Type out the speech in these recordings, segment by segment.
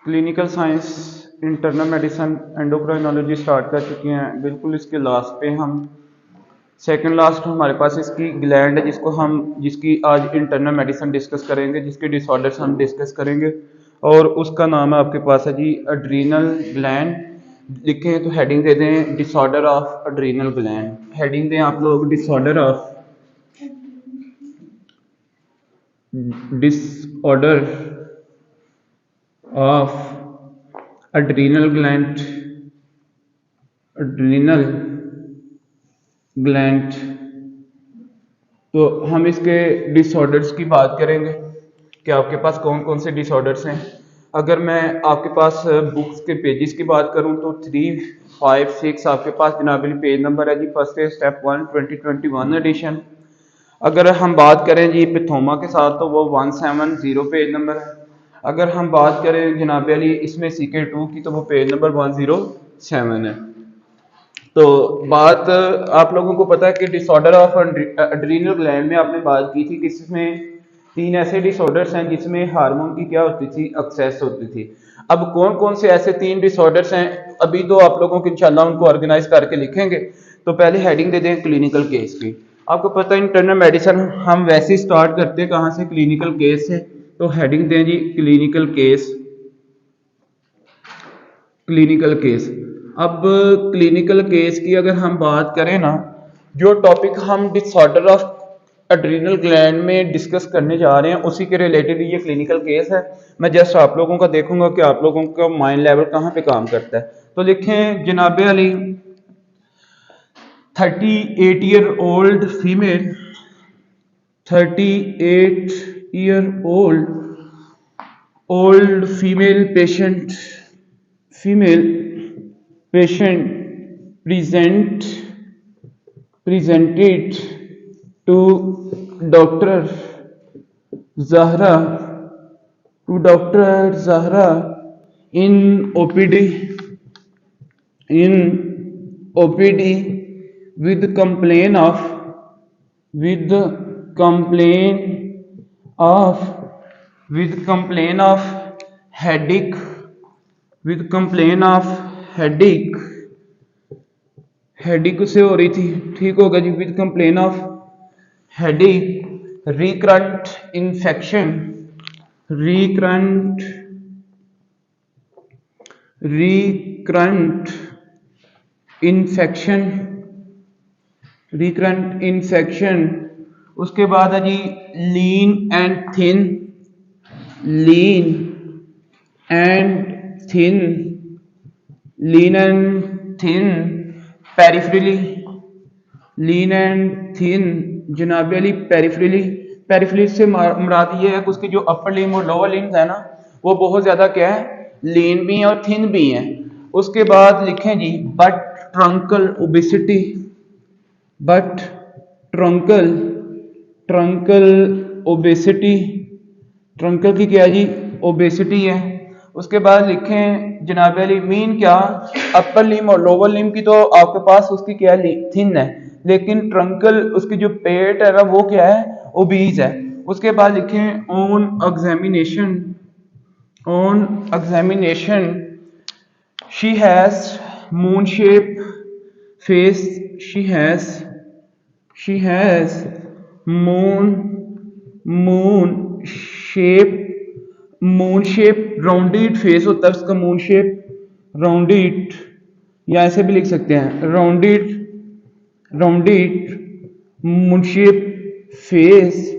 Clinical science, internal medicine, endocrinology start कर चुके हैं। बिल्कुल इसके लास्ट पे हम सेकंड लास्ट हमारे पास इसकी ग्लैंड है जिसकी आज इंटरनल मेडिसिन डिस्कस करेंगे, जिसके डिसऑर्डर्स हम डिस्कस करेंगे। और उसका नाम है आपके पास है जी एड्रीनल ग्लैंड। लिखे हैं तो हेडिंग दे दें disorder of adrenal gland. Heading दें आप लोग disorder of adrenal adrenal gland. तो हम इसके डिसऑर्डर्स की बात करेंगे कि आपके पास कौन कौन से डिसऑर्डर्स हैं। अगर मैं आपके पास बुक्स के पेजेस की बात करूं तो 3, 5, 6 आपके पास जनाब पेज नंबर है जी। फर्स्ट है स्टेप 1 2021 एडिशन। अगर हम बात करें जी पैथोमा के साथ तो वो 170 पेज नंबर है। अगर हम बात करें जनाब अली इसमें CK2 की तो वो पेज नंबर 107 है। तो बात आप लोगों को पता है कि डिसऑर्डर ऑफ एड्रीनल ग्लैंड में आपने बात की थी कि इसमें 3 ऐसे डिसऑर्डर्स हैं जिसमें हार्मोन की क्या होती थी, एक्सेस होती थी। अब कौन कौन से ऐसे 3 डिसऑर्डर्स हैं, अभी तो आप लोगों को इंशाल्लाह उनको ऑर्गेनाइज करके लिखेंगे। तो पहले हेडिंग दे दें क्लिनिकल केस की। आपको पता है इंटरनल मेडिसिन हम वैसे ही स्टार्ट करते हैं कहाँ से, क्लिनिकल केस से। तो हेडिंग दें जी क्लिनिकल केस। Clinical case. अब क्लिनिकल केस की अगर हम बात करें ना, जो टॉपिक हम डिसऑर्डर ऑफ एड्रीनल ग्लैंड में डिस्कस करने जा रहे हैं उसी के रिलेटेड ये क्लिनिकल केस है। मैं जस्ट आप लोगों का देखूंगा कि आप लोगों का माइंड लेवल कहाँ पे काम करता है। तो लिखें जनाब Ali 38 year old female, 38 year old female patient presented to Dr. Zahra in OPD with of complaint of headache headache headache से हो रही थी, ठीक होगा जी। With complain of headache, recurrent infection उसके बाद है जी लीन एंड थिन पेरिफेरली, जनाब अली पेरिफेरली से मुराद ये है कि उसकी जो अपर लिम्ब और लोअर लिम्ब है ना वो बहुत ज्यादा क्या है, लीन भी है और थिन भी है। उसके बाद लिखें जी बट ट्रंकल ओबेसिटी, ट्रंकल की क्या जी, ओबेसिटी है। उसके बाद लिखें जनाब अली मीन क्या, अपर लिम्ब और लोअर लिम्ब की तो आपके पास उसकी क्या थिन है, लेकिन ट्रंकल उसकी जो पेट है ना वो क्या है, ओबीज है। उसके बाद लिखें on examination she has moon shape face, she has moon shape rounded face होता है उसका, मून शेप राउंडेड, या ऐसे भी लिख सकते हैं राउंडेड मून शेप फेस,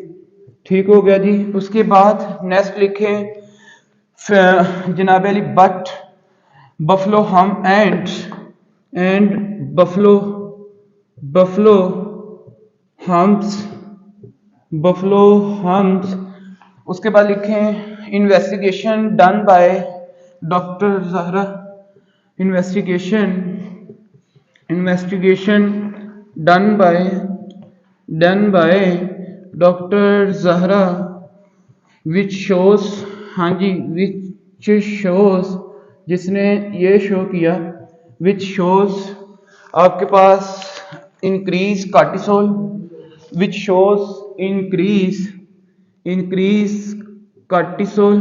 ठीक हो गया जी। उसके बाद नेक्स्ट लिखें जनाब अली बट बफलो हम एंड बफलो हम्स। उसके बाद लिखें investigation done by doctor Zahra, investigation done by doctor Zahra which shows, हाँ जी विच शोज, जिसने ये शो किया, विच शोज आपके पास increase cortisol, which shows increase cortisol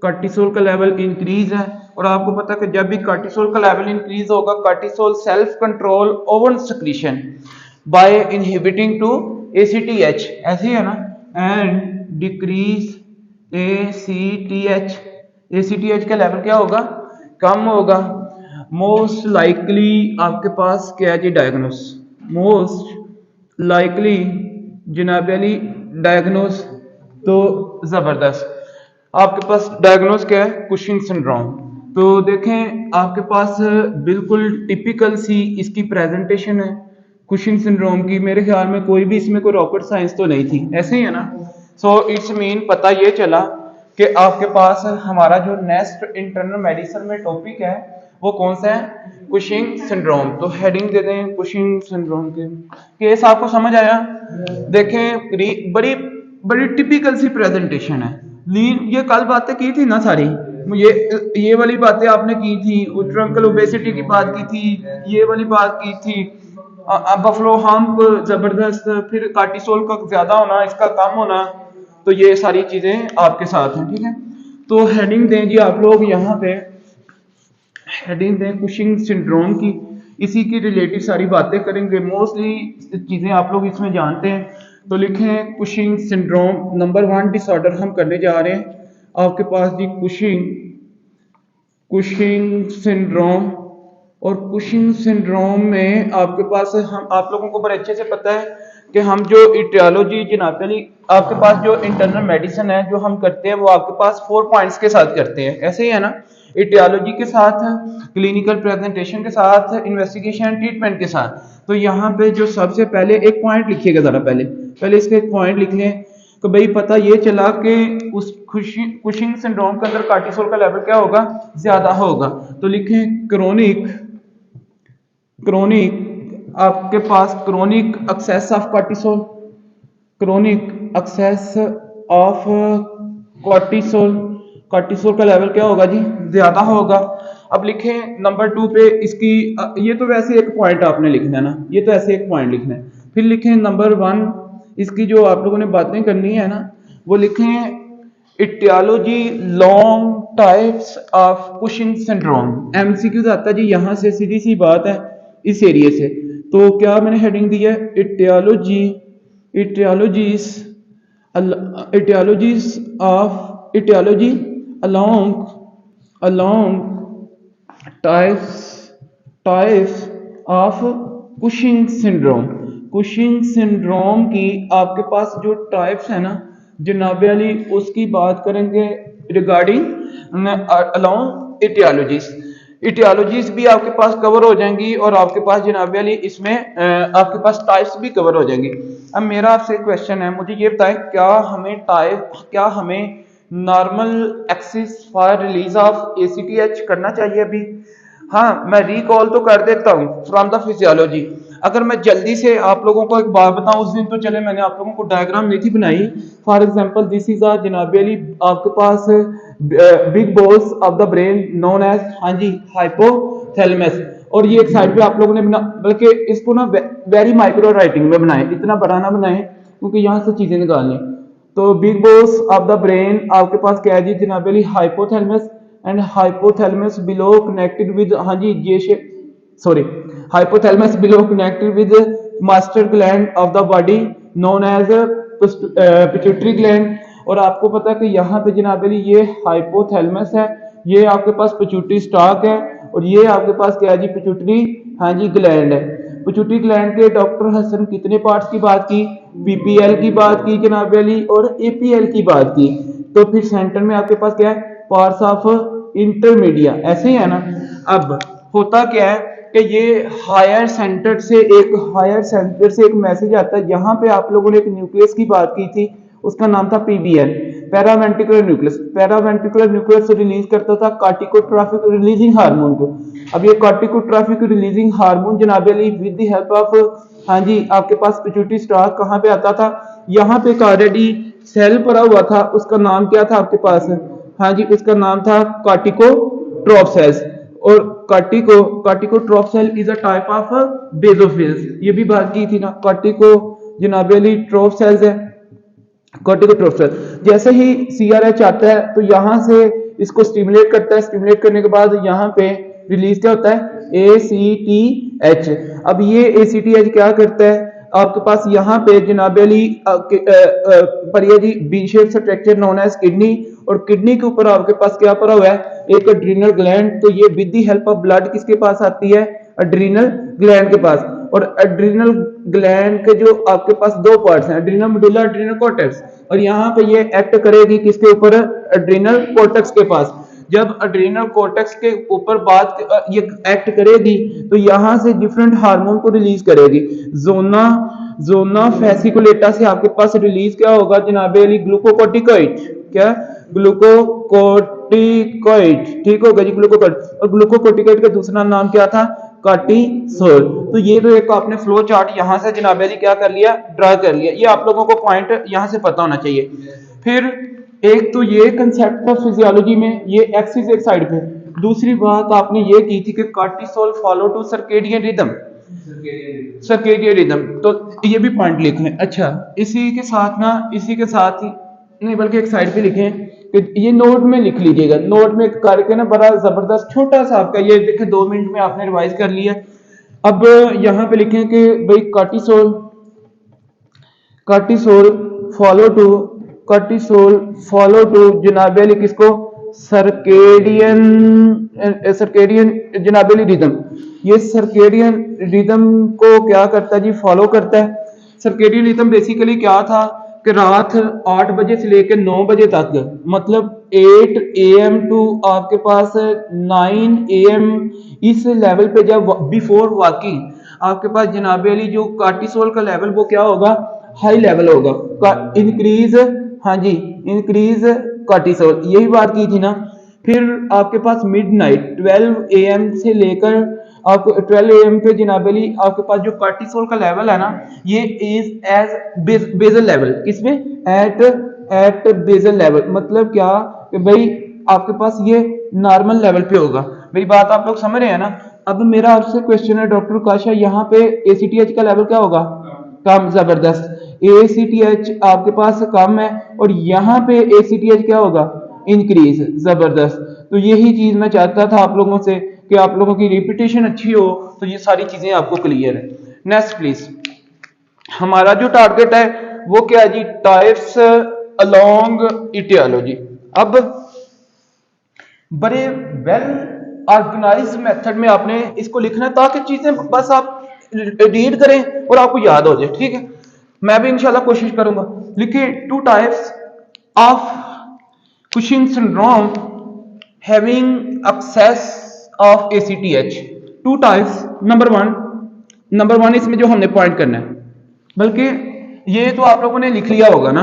cortisol का लेवल इंक्रीज है। और आपको पता है कि जब भी कार्टिसोल का लेवल इंक्रीज होगा, cortisol self control over secretion by inhibiting to ACTH, ऐसे ही है ना, एंड डिक्रीज ACTH का लेवल क्या होगा, कम होगा। मोस्ट लाइकली आपके पास क्या है जी, डायग्नोस, मोस्ट लाइकली जनाब अली डायग्नोस, तो जबरदस्त आपके पास डायग्नोस क्या है, कुशिंग सिंड्रोम। तो देखें आपके पास बिल्कुल टिपिकल सी इसकी प्रेजेंटेशन है कुशिंग सिंड्रोम की। मेरे ख्याल में कोई भी इसमें कोई रॉकेट साइंस तो नहीं थी, ऐसे ही है ना। सो इट्स मीन पता ये चला कि आपके पास हमारा जो नेक्स्ट इंटरनल मेडिसिन में टॉपिक है वो कौन सा है, कुशिंग सिंड्रोम। तो हेडिंग दे दें कुशिंग सिंड्रोम के। केस आपको समझ आया। देखें बड़ी बड़ी टिपिकल सी प्रेजेंटेशन है। ये कल बातें की थी ना सारी, ये वाली बातें आपने की थी, ट्रंकल ओबेसिटी की बात की थी, ये वाली बात की थी, बफलो हम्प जबरदस्त, फिर कार्टिसोल का ज्यादा होना, इसका कम होना, तो ये सारी चीजें आपके साथ हैं, ठीक है। तो हेडिंग दें जी आप लोग, यहाँ पे हेडिंग दें कुशिंग सिंड्रोम की, इसी की रिलेटेड सारी बातें करेंगे। मोस्टली चीजें आप लोग इसमें जानते हैं, तो लिखें कुशिंग सिंड्रोम। नंबर 1 डिसऑर्डर हम करने जा रहे हैं आपके पास जी, कुशिंग सिंड्रोम। और कुशिंग सिंड्रोम में आपके पास हम आप लोगों को बड़े अच्छे से पता है कि हम जो इटियोलॉजी जनाब अली आपके पास जो इंटरनल मेडिसिन है जो हम करते हैं वो आपके पास 4 पॉइंट्स के साथ करते हैं, ऐसे ही है ना। इटियोलॉजी के साथ, क्लिनिकल प्रेजेंटेशन के साथ, इन्वेस्टिगेशन ट्रीटमेंट के साथ। तो यहाँ पे जो सबसे पहले एक पॉइंट लिखिएगा, जरा पहले इसके एक पॉइंट लिख लें तो भाई पता ये चला कि उस कुशिंग सिंड्रोम के अंदर कार्टिसोल का लेवल क्या होगा, ज्यादा होगा। तो लिखें क्रोनिक आपके पास chronic excess of cortisol, chronic excess of cortisol का लेवल क्या होगा जी, ज्यादा होगा। अब लिखें नंबर 2 पे इसकी, ये तो वैसे एक पॉइंट आपने लिखना है ना, ये तो ऐसे एक पॉइंट लिखना है। फिर लिखें नंबर 1 इसकी जो आप लोगों ने बातें करनी है ना, वो लिखें etiology long types of Cushing syndrome. MCQ आता है जी, यहां से सीधी सी बात है इस एरिया से। तो क्या मैंने हेडिंग दी है, etiology along types of Cushing syndrome. Cushing syndrome की आपके पास जो टाइप्स है ना जनाब अली, उसकी बात करेंगे रिगार्डिंग अलोंग इटियोलॉजीज भी आपके पास कवर हो जाएंगी और आपके पास जनाब अली इसमें आपके पास टाइप्स भी कवर हो जाएंगी। अब मेरा आपसे क्वेश्चन है, मुझे ये बताएं क्या हमें normal axis for release of ACTH करना चाहिए अभी? हाँ, मैं रिकॉल तो कर देता हूँ फ्रॉम द फिजियोलॉजी। अगर मैं जल्दी से आप लोगों को एक बात बताऊं, उस दिन तो चले मैंने आप लोगों को डायग्राम नहीं थी बनाई। For example this is a जनाब अली आपके पास big balls of the brain known as, हाँ जी, हाइपोथैलेमस। और ये एक साइड पे आप लोगों ने बना, बल्कि इसको ना वेरी माइक्रो राइटिंग में बनाए, इतना बड़ा ना बनाए क्योंकि यहाँ से चीजें निकालनी। तो big balls of the brain आपके पास क्या है जी जनाब Ali, hypothalamus and hypothalamus below connected with, हाँ जी, ये shape, sorry, hypothalamus below connected with master gland of the body known as pituitary gland. और आपको पता है कि यहाँ पे जनाब अली ये हाइपोथैलेमस है, ये आपके पास पिट्यूटरी स्टॉक है, और ये आपके पास क्या है जी, पिट्यूटरी, हाँ जी, ग्लैंड है। पिट्यूटरी ग्लैंड के डॉक्टर हसन कितने पार्ट्स की बात की, PPL की बात की जनाब अली और APL की बात की। तो फिर सेंटर में आपके पास क्या है, पार्ट्स ऑफ इंटरमीडिया, ऐसे ही है ना। अब होता क्या है कि ये हायर सेंटर से एक मैसेज आता है। यहाँ पे आप लोगों ने एक न्यूक्लियस की बात की थी, उसका नाम था PBN, paraventricular nucleus. Paraventricular nucleus release करता था कार्टिकोट्रोपिक रिलीजिंग हार्मोन को। अब ये कार्टिकोट्रोपिक रिलीजिंग हार्मोन जनाब Ali with the help of, हाँ जी, आपके पास पिट्यूटरी स्टॉक कहाँ पे आता था, यहाँ पे ऑलरेडी सेल पड़ा हुआ था, उसका नाम क्या था आपके पास, हाँ जी, उसका नाम था कार्टिकोट्रोप सेल्स। और corticotroph cell is a type of basophils, ये भी बात की थी ना। कार्टिको जनाब अली ट्रोप सेल्स है, कार्टिकोट्रोप सेल। जैसे ही CRH आता है तो यहाँ से इसको स्टिमुलेट करता है, स्टिमुलेट करने के बाद यहाँ पे रिलीज क्या होता है, ACTH। अब ये ACTH क्या करता है, आपके पास यहाँ पे जनाब अली पढ़िए जी, bean shape structure known as kidney, और किडनी के ऊपर आपके पास क्या पड़ा हुआ है, एक एड्रीनल ग्लैंड। तो ये with the help of blood किसके पास आती है, एड्रीनल ग्लैंड के पास। और एड्रीनल ग्लैंड के जो आपके पास दो पार्ट्स हैं, एड्रीनल मेडुला, एड्रीनल कॉर्टेक्स, और यहाँ पे ये एक्ट करेगी किसके ऊपर, एड्रीनल कॉर्टेक्स के पास। जब एड्रीनल कॉर्टेक्स के ऊपर बात ये एक्ट करेगी तो यहाँ से डिफरेंट हार्मोन को रिलीज करेगी। जोना फेसिकुलेटा से आपके पास रिलीज क्या होगा जनाबे अली, ग्लूकोकोर्टिकोइड। क्या, ग्लूकोकोर्टिकोइड, ठीक होगा जी, ग्लूकोकोर्ट। और ग्लूकोकोर्टिकोइड का दूसरा नाम क्या था, कार्टिसोल। तो ये तो एक आपने फ्लो चार्ट यहाँ से जनाबे अली क्या कर लिया, ड्रा कर लिया। ये आप लोगों को पॉइंट यहाँ से पता होना चाहिए। फिर एक तो ये कंसेप्ट था फिजियोलॉजी में, ये एक्सिस एक साइड पे। दूसरी बात आपने ये की थी कि cortisol follow to circadian rhythm, circadian rhythm, तो ये भी पॉइंट लिख लें। अच्छा, इसी के साथ ही नहीं बल्कि एक साइड पे लिखें कि ये नोट में लिख लीजिएगा, नोट में करके ना बड़ा जबरदस्त छोटा सा आपका ये देखें 2 मिनट में आपने रिवाइज कर लिया। अब यहाँ पे लिखें कि भाई कार्टिसोल फॉलो टू जनाबे अली किसको, सर्केडियन जनाबे अली रिदम। ये सर्केडियन रिदम को क्या करता है जी, फॉलो करता है। सर्केडियन रिदम बेसिकली क्या था कि रात 8 बजे से लेकर 9 बजे तक, मतलब 8 AM टू आपके पास 9 AM, इस लेवल पे जब बिफोर वॉकिंग आपके पास जनाबे अली जो कार्टिसोल का लेवल वो क्या होगा, हाई लेवल होगा, इंक्रीज, हाँ जी, इंक्रीज कार्टिसोल, यही बात की थी ना। फिर आपके पास मिडनाइट 12 AM से लेकर आपको 12 AM पे जनाब अली आपके पास जो कार्टिसोल का लेवल है ना, ये इज एज बेजल लेवल, किसमें, एट बेजल लेवल। मतलब क्या कि भाई आपके पास ये नॉर्मल लेवल पे होगा। मेरी बात आप लोग समझ रहे हैं ना। अब मेरा आपसे क्वेश्चन है डॉक्टर काशा, यहाँ पे ACTH का लेवल क्या होगा, कम, जबरदस्त। ACTH आपके पास कम है और यहाँ पे ACTH क्या होगा, इंक्रीज, जबरदस्त। तो यही चीज मैं चाहता था आप लोगों से कि आप लोगों की रिपीटेशन अच्छी हो, तो ये सारी चीजें आपको क्लियर है। नेक्स्ट प्लीज, हमारा जो टारगेट है वो क्या है जी, टाइप्स अलोंग इटियोलॉजी। अब बड़े वेल ऑर्गेनाइज्ड मेथड में आपने इसको लिखना है ताकि चीजें बस आप रीड करें और आपको याद हो जाए, ठीक है। मैं भी इंशाल्लाह कोशिश करूंगा। लिखिए, 2 types of Cushing syndrome having excess of ACTH। 2 types, number one इसमें जो हमने पॉइंट करना है, बल्कि ये तो आप लोगों ने लिख लिया होगा ना,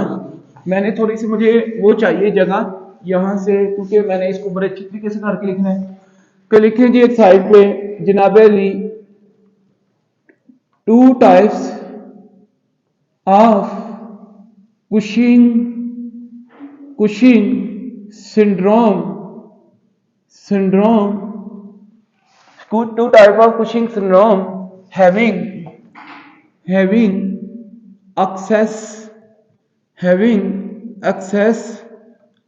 मैंने थोड़ी सी मुझे वो चाहिए जगह यहां से, क्योंकि मैंने इसको बड़े अच्छी तरीके से करके लिखना है। तो लिखिए जी एक साइड पे जनाब Ali 2 types of Cushing syndrome 2 type of Cushing syndrome having access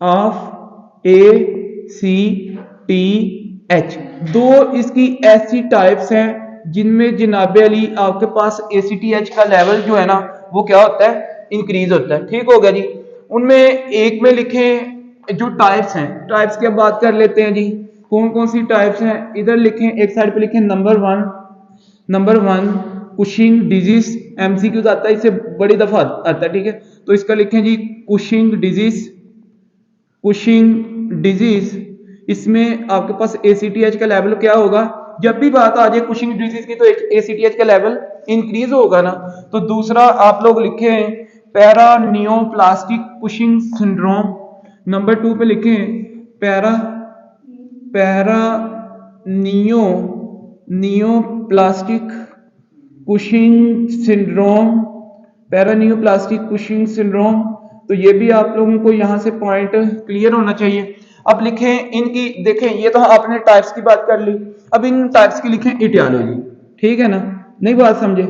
of ACTH। 2 इसकी ऐसी टाइप्स हैं जिनमें जनाबे अली आपके पास ACTH का लेवल जो है ना वो क्या होता है, इंक्रीज होता है, ठीक हो गया जी। उनमें एक में लिखें जो टाइप्स हैं, टाइप्स की बात कर लेते हैं जी, कौन कौन सी टाइप्स हैं। इधर लिखें, एक साइड पे लिखें number one Cushing disease, MCQ आता है, इससे बड़ी दफा आता है, ठीक है। तो इसका लिखें जी कुशिंग डिजीज। इसमें आपके पास ACTH का लेवल क्या होगा, जब भी बात आ जाए कुशिंग डिजीज की तो ACTH का लेवल इंक्रीज होगा ना। तो दूसरा आप लोग लिखें पैरानियोप्लास्टिक कुशिंग सिंड्रोम। नंबर 2 पे लिखें पैरानियोप्लास्टिक कुशिंग सिंड्रोम। तो ये भी आप लोगों को यहां से पॉइंट क्लियर होना चाहिए। अब लिखें इनकी, देखें ये तो आपने टाइप्स की बात कर ली, अब इन टाइप्स की लिखें इटियोलॉजी, ठीक है ना, नहीं बात समझे।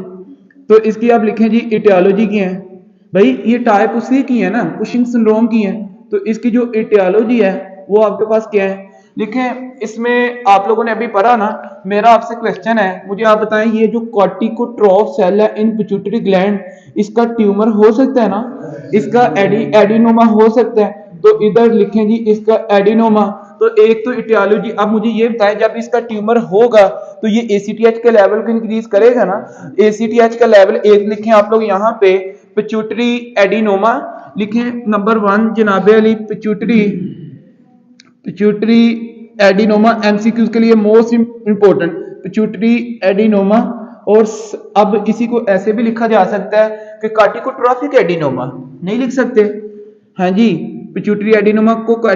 तो इसकी आप लिखें जी इटियोलॉजी की है, भाई ये टाइप उसी की है ना, कुशिंग सिंड्रोम की है, तो इसकी जो इटियोलॉजी है वो आपके पास क्या है, लिखें। इसमें आप लोगों ने अभी पढ़ा ना, मेरा आपसे क्वेश्चन है, मुझे आप बताएं ये जो कॉर्टिकोट्रोफ सेल है इन पिट्यूटरी ग्लैंड, इसका ट्यूमर हो सकता है ना, इसका एडिनोमा हो सकता है, तो इधर लिखें जी इसका एडिनोमा। तो एक तो इटियोलॉजी, अब मुझे ये बताएं जब इसका ट्यूमर होगा तो ये एसीटीएच के लेवल को इंक्रीज करेगा ना, एसीटीएच का लेवल एक लिखें आप लोग यहाँ पे, पिट्यूटरी एडिनोमा लिखें नंबर 1 जनाबे अली, पिट्यूटरी एडिनोमा एमसीक्यूज के लिए मोस्ट इंपोर्टेंट, पिट्यूटरी एडिनोमा। और अब इसी को ऐसे भी लिखा जा सकता है कि कार्टिकोट्रोफिक एडिनोमा, नहीं लिख सकते, हाँ जी, पिट्यूटरी एडिनोमा को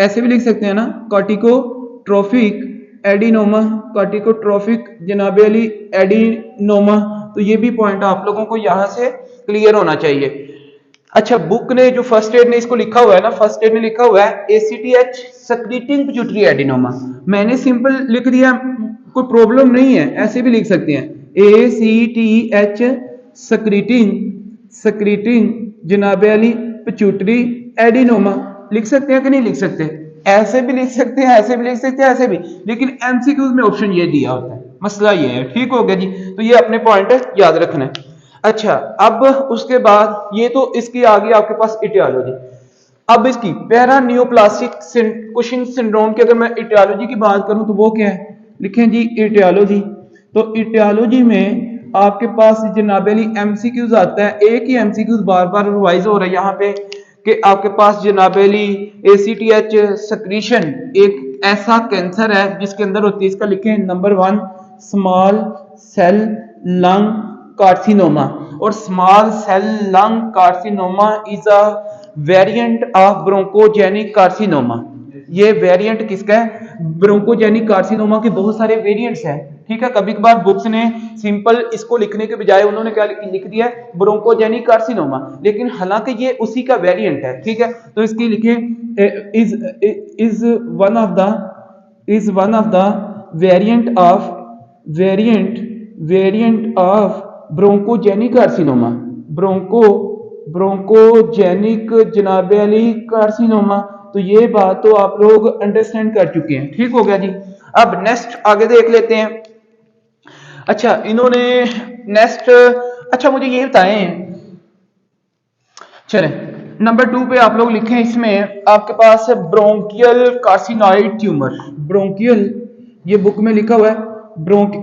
ऐसे भी लिख सकते हैं ना, कार्टिकोट्रोफिक एडिनोमा, कार्टिकोट्रोफिक जनाबे अली एडिनोमा। तो ये भी पॉइंट आप लोगों को यहां से क्लियर होना चाहिए। अच्छा, बुक ने जो फर्स्ट एड ने इसको लिखा हुआ है ना, फर्स्ट एड ने लिखा हुआ है एसीटीएच सक्रीटिंग पिट्यूटरी एडिनोमा, मैंने सिंपल लिख दिया, कोई प्रॉब्लम नहीं है, ऐसे भी लिख सकते हैं, एसीटीएच सक्रीटिंग जनाबे अली पिट्यूटरी एडिनोमा, लिख सकते हैं कि नहीं लिख सकते, ऐसे भी लिख सकते हैं, ऐसे भी लिख सकते हैं, ऐसे भी, लेकिन एमसीक्यूज में ऑप्शन ये दिया होता है, मसला ये है, ठीक हो गया जी। तो ये अपने पॉइंट याद रखना है। अच्छा, अब उसके बाद ये तो इसकी आ गई आपके पास इटियोलॉजी। अब इसकी पैरा नियोप्लास्टिक कुशिंग सिंड्रोम की अगर मैं इटियोलॉजी की बात करूं तो वो क्या है, लिखें जी इटियोलॉजी। तो इटियोलॉजी में आपके पास जनाबेली एमसीक्यूज आता है, एक ही एमसीक्यूज बार बार रिवाइज हो रहा है यहाँ पे कि आपके पास जनाबेली एसीटीएच सक्रीशन एक ऐसा कैंसर है जिसके अंदर होती है, इसका लिखें number 1 small cell lung carcinoma, और small cell lung carcinoma is a variant of bronchogenic carcinoma. ये वेरिएंट किसका है, ब्रोंकोजेनिक कार्सिनोमा के बहुत सारे वेरिएंट्स हैं, ठीक है। कभी कभार बुक्स ने सिंपल इसको लिखने के बजाय उन्होंने क्या लिख दिया है, ब्रोंकोजेनिक कार्सिनोमा, लेकिन हालांकि ये उसी का वेरिएंट है, ठीक है। तो इसकी लिखें is one of the variant of bronchogenic carcinoma, bronchogenic जनाबे अली कार्सिनोमा। तो ये बात तो आप लोग अंडरस्टैंड कर चुके हैं, ठीक हो गया जी। अब नेक्स्ट आगे देख लेते हैं। अच्छा, इन्होंने नेक्स्ट, अच्छा मुझे ये बताएं, चलें नंबर 2 पे आप लोग लिखें, इसमें आपके पास ब्रोंकियल कार्सिनॉइड ट्यूमर, ब्रोंकियल, ये बुक में लिखा हुआ है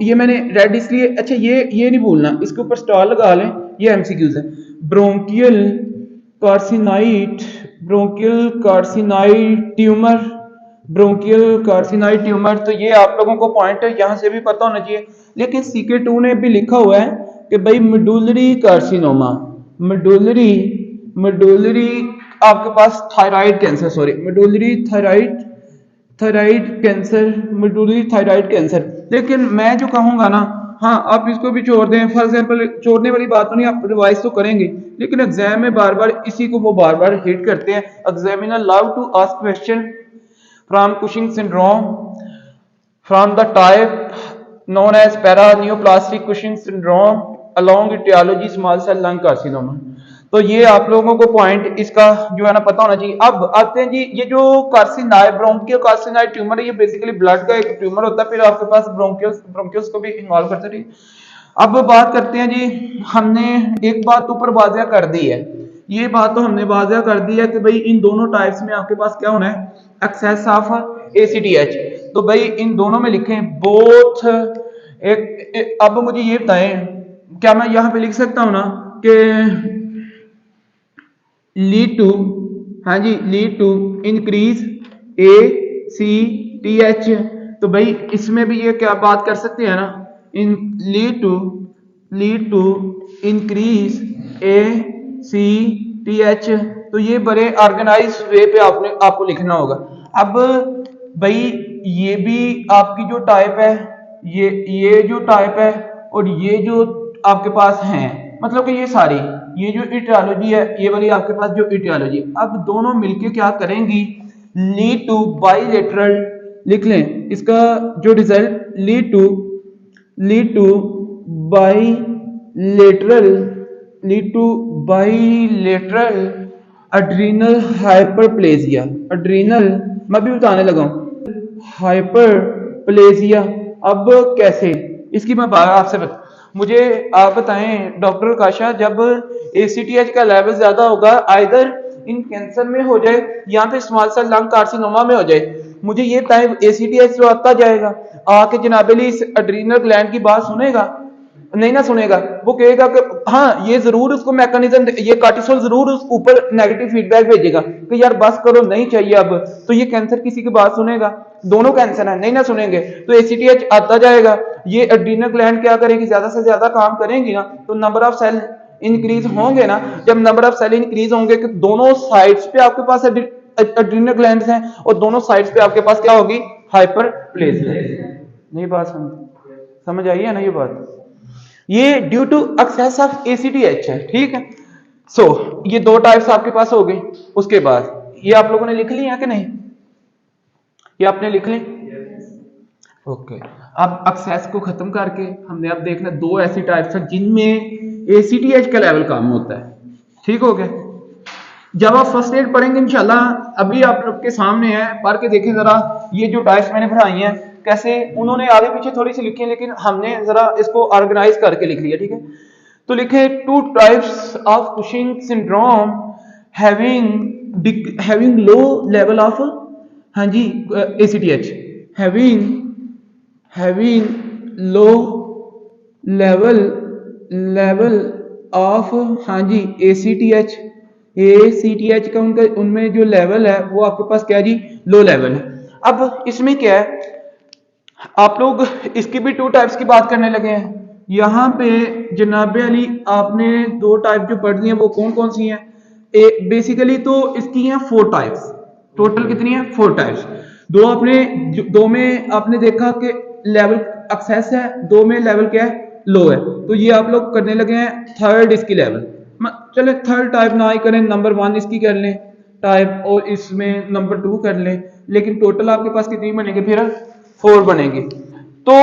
ये मैंने रेड इसलिए, अच्छा ये नहीं भूलना, इसके ऊपर स्टार लगा लें, ये एमसीक्यूज है। ब्रोंकियल कार्सिनॉइड ट्यूमर, तो ये आप लोगों को पॉइंट यहां से भी पता होना चाहिए। लेकिन CK2 ने भी लिखा हुआ है कि भाई मेडुलरी कार्सिनोमा, मेडुलरी आपके पास thyroid cancer, sorry medullary thyroid cancer. लेकिन मैं जो कहूंगा ना, हाँ आप इसको भी छोड़ दें, फॉर एग्जाम्पल छोड़ने वाली बात तो नहीं, आप रिवाइज तो करेंगे, लेकिन एग्जाम में बार बार इसी को वो बार बार हिट करते हैं। Examiner love to ask question from Cushing syndrome from the type known as paraneoplastic Cushing syndrome along etiology small cell lung carcinoma. तो ये आप लोगों को पॉइंट इसका जो है ना पता होना चाहिए। अब आते हैं जी, ये जो कार्सिनॉइड ब्रोंकियल कार्सिनॉइड ट्यूमर है, ये बेसिकली ब्लड का एक ट्यूमर होता है, फिर आपके पास ब्रोंकियल्स को भी इन्वॉल्व करते रहिए। अब बात करते हैं जी, हमने एक बात ऊपर वाज़ेह कर दी है, ये बात तो हमने वाज़ेह कर दी है कि भाई इन दोनों टाइप्स में आपके पास क्या होना है, एक्सेस ऑफ ACTH। तो भाई इन दोनों में लिखें बोथ अब मुझे ये बताएं, क्या मैं यहां पे लिख सकता हूं ना कि लीड टू, हाँ जी, लीड टू इंक्रीज ACTH। तो भाई इसमें भी ये क्या बात कर सकते हैं ना, इन लीड टू इंक्रीज ACTH। तो ये बड़े ऑर्गेनाइज वे पे आपको लिखना होगा। अब भाई ये भी आपकी जो टाइप है, ये जो टाइप है, और ये जो आपके पास हैं, मतलब कि ये सारी, ये जो इटियोलॉजी है, ये वाली आपके पास जो इटियोलॉजी, अब दोनों मिलके क्या करेंगी, लीड टू बाइलेटरल, लिख लें इसका जो result, lead to bilateral adrenal hyperplasia, adrenal मैं भी बताने लगा हूँ। हाइपरप्लेजिया, अब कैसे, इसकी मैं बात आपसे मुझे आप बताएं डॉक्टर काशा, जब ACTH का लेवल ज्यादा होगा आइदर इन कैंसर में हो जाए या फिर स्मॉल सेल लंग कार्सिनोमा में हो जाए, मुझे ये टाइम ACTH जो आता जाएगा आके जनाबेली इस एड्रीनल ग्लैंड की बात सुनेगा? नहीं ना सुनेगा, वो कहेगा कि हाँ ये जरूर उसको मैकेनिज्म, ये कार्टिसोल जरूर उस ऊपर नेगेटिव फीडबैक भेजेगा कि यार बस करो नहीं चाहिए अब, तो ये कैंसर किसी की बात सुनेगा? दोनों कैंसर है, नहीं ना सुनेंगे, तो ACTH आता जाएगा, ये एड्रीनल ग्लैंड क्या करेगी, ज्यादा से ज्यादा काम करेंगी ना, तो नंबर ऑफ सेल इंक्रीज होंगे ना, जब नंबर ऑफ सेल इंक्रीज होंगे कि दोनों साइड्स पे आपके पास एड्रीनल ग्लैंड्स हैं और दोनों साइड्स पे आपके पास क्या होगी, हाइपरप्लेजिया। नहीं बात समझ आई है ना ये बात? ये due to excess of ACTH है, ठीक है। ये दो टाइप्स आपके पास हो गई। उसके बाद ये आप लोगों ने लिख ली है कि नहीं, ये आपने लिख ली? ओके। अब एक्सेस को खत्म करके हमने अब देखना दो ऐसी टाइप्स हैं जिनमें ACTH का लेवल कम होता है, ठीक हो गया। जब आप फर्स्ट एड पढ़ेंगे इंशाल्लाह, अभी आप लोग के सामने है, पढ़ के देखें जरा, ये जो टाइप्स मैंने पढ़ाई हैं कैसे उन्होंने आगे पीछे थोड़ी सी लिखी है, लेकिन हमने जरा इसको ऑर्गेनाइज करके लिख लिया, ठीक है। तो लिखे two types of Cushing syndrome having low level of, हाँ जी, ACTH, having low level of, हाँ जी, ACTH का उनमें जो लेवल है वो आपके पास क्या जी, लो लेवल है। अब इसमें क्या है, आप लोग इसकी भी टू टाइप्स की बात करने लगे हैं। यहाँ पे जनाबे अली आपने दो टाइप जो पढ़ ली है वो कौन कौन सी हैं? बेसिकली तो इसकी हैं 4 टाइप्स, टोटल कितनी है, 4 टाइप्स। दो में आपने देखा कि लेवल एक्सेस है, दो में लेवल क्या है, लो है। तो ये आप लोग करने लगे हैं थर्ड इसकी लेवल। चले थर्ड टाइप ना ही करें, नंबर 1 इसकी कर लें टाइप और इसमें नंबर 2 कर लें, लेकिन टोटल आपके पास कितनी बनेगी, फिर 4 बनेगी। तो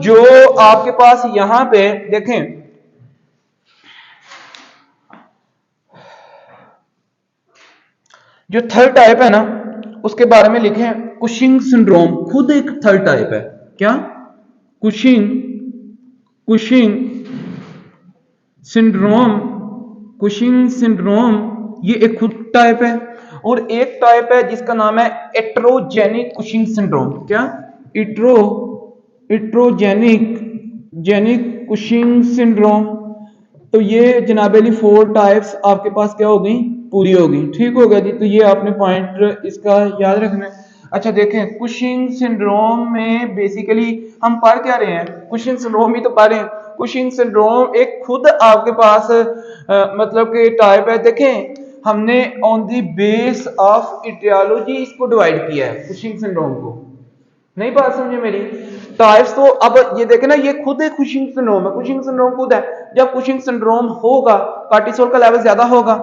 जो आपके पास यहां पे देखें, जो थर्ड टाइप है ना उसके बारे में लिखे कुशिंग सिंड्रोम, खुद एक थर्ड टाइप है। क्या? कुशिंग सिंड्रोम ये एक खुद टाइप है, और एक टाइप है जिसका नाम है एट्रोजेनिक कुशिंग सिंड्रोम। क्या? Iatrogenic Cushing syndrome. तो ये जनाबेली 4 टाइप्स आपके पास क्या हो गई, पूरी हो गई, ठीक हो गया जी। तो ये आपने पॉइंट इसका याद रखना है। अच्छा देखें, कुशिंग सिंड्रोम में बेसिकली हम पढ़ क्या रहे हैं, कुशिंग सिंड्रोम ही तो पढ़ रहे हैं। कुशिंग सिंड्रोम एक खुद आपके पास मतलब कि टाइप है। देखें, हमने on the base of etiology इसको डिवाइड किया है कुशिंग सिंड्रोम को। नहीं बात समझे मेरी? टाइप्स तो अब ये देखें ना, ये खुद एक कुशिंग सिंड्रोम है, कुशिंग सिंड्रोम खुद है। जब कुशिंग सिंड्रोम होगा, कार्टिसोल का लेवल ज्यादा होगा,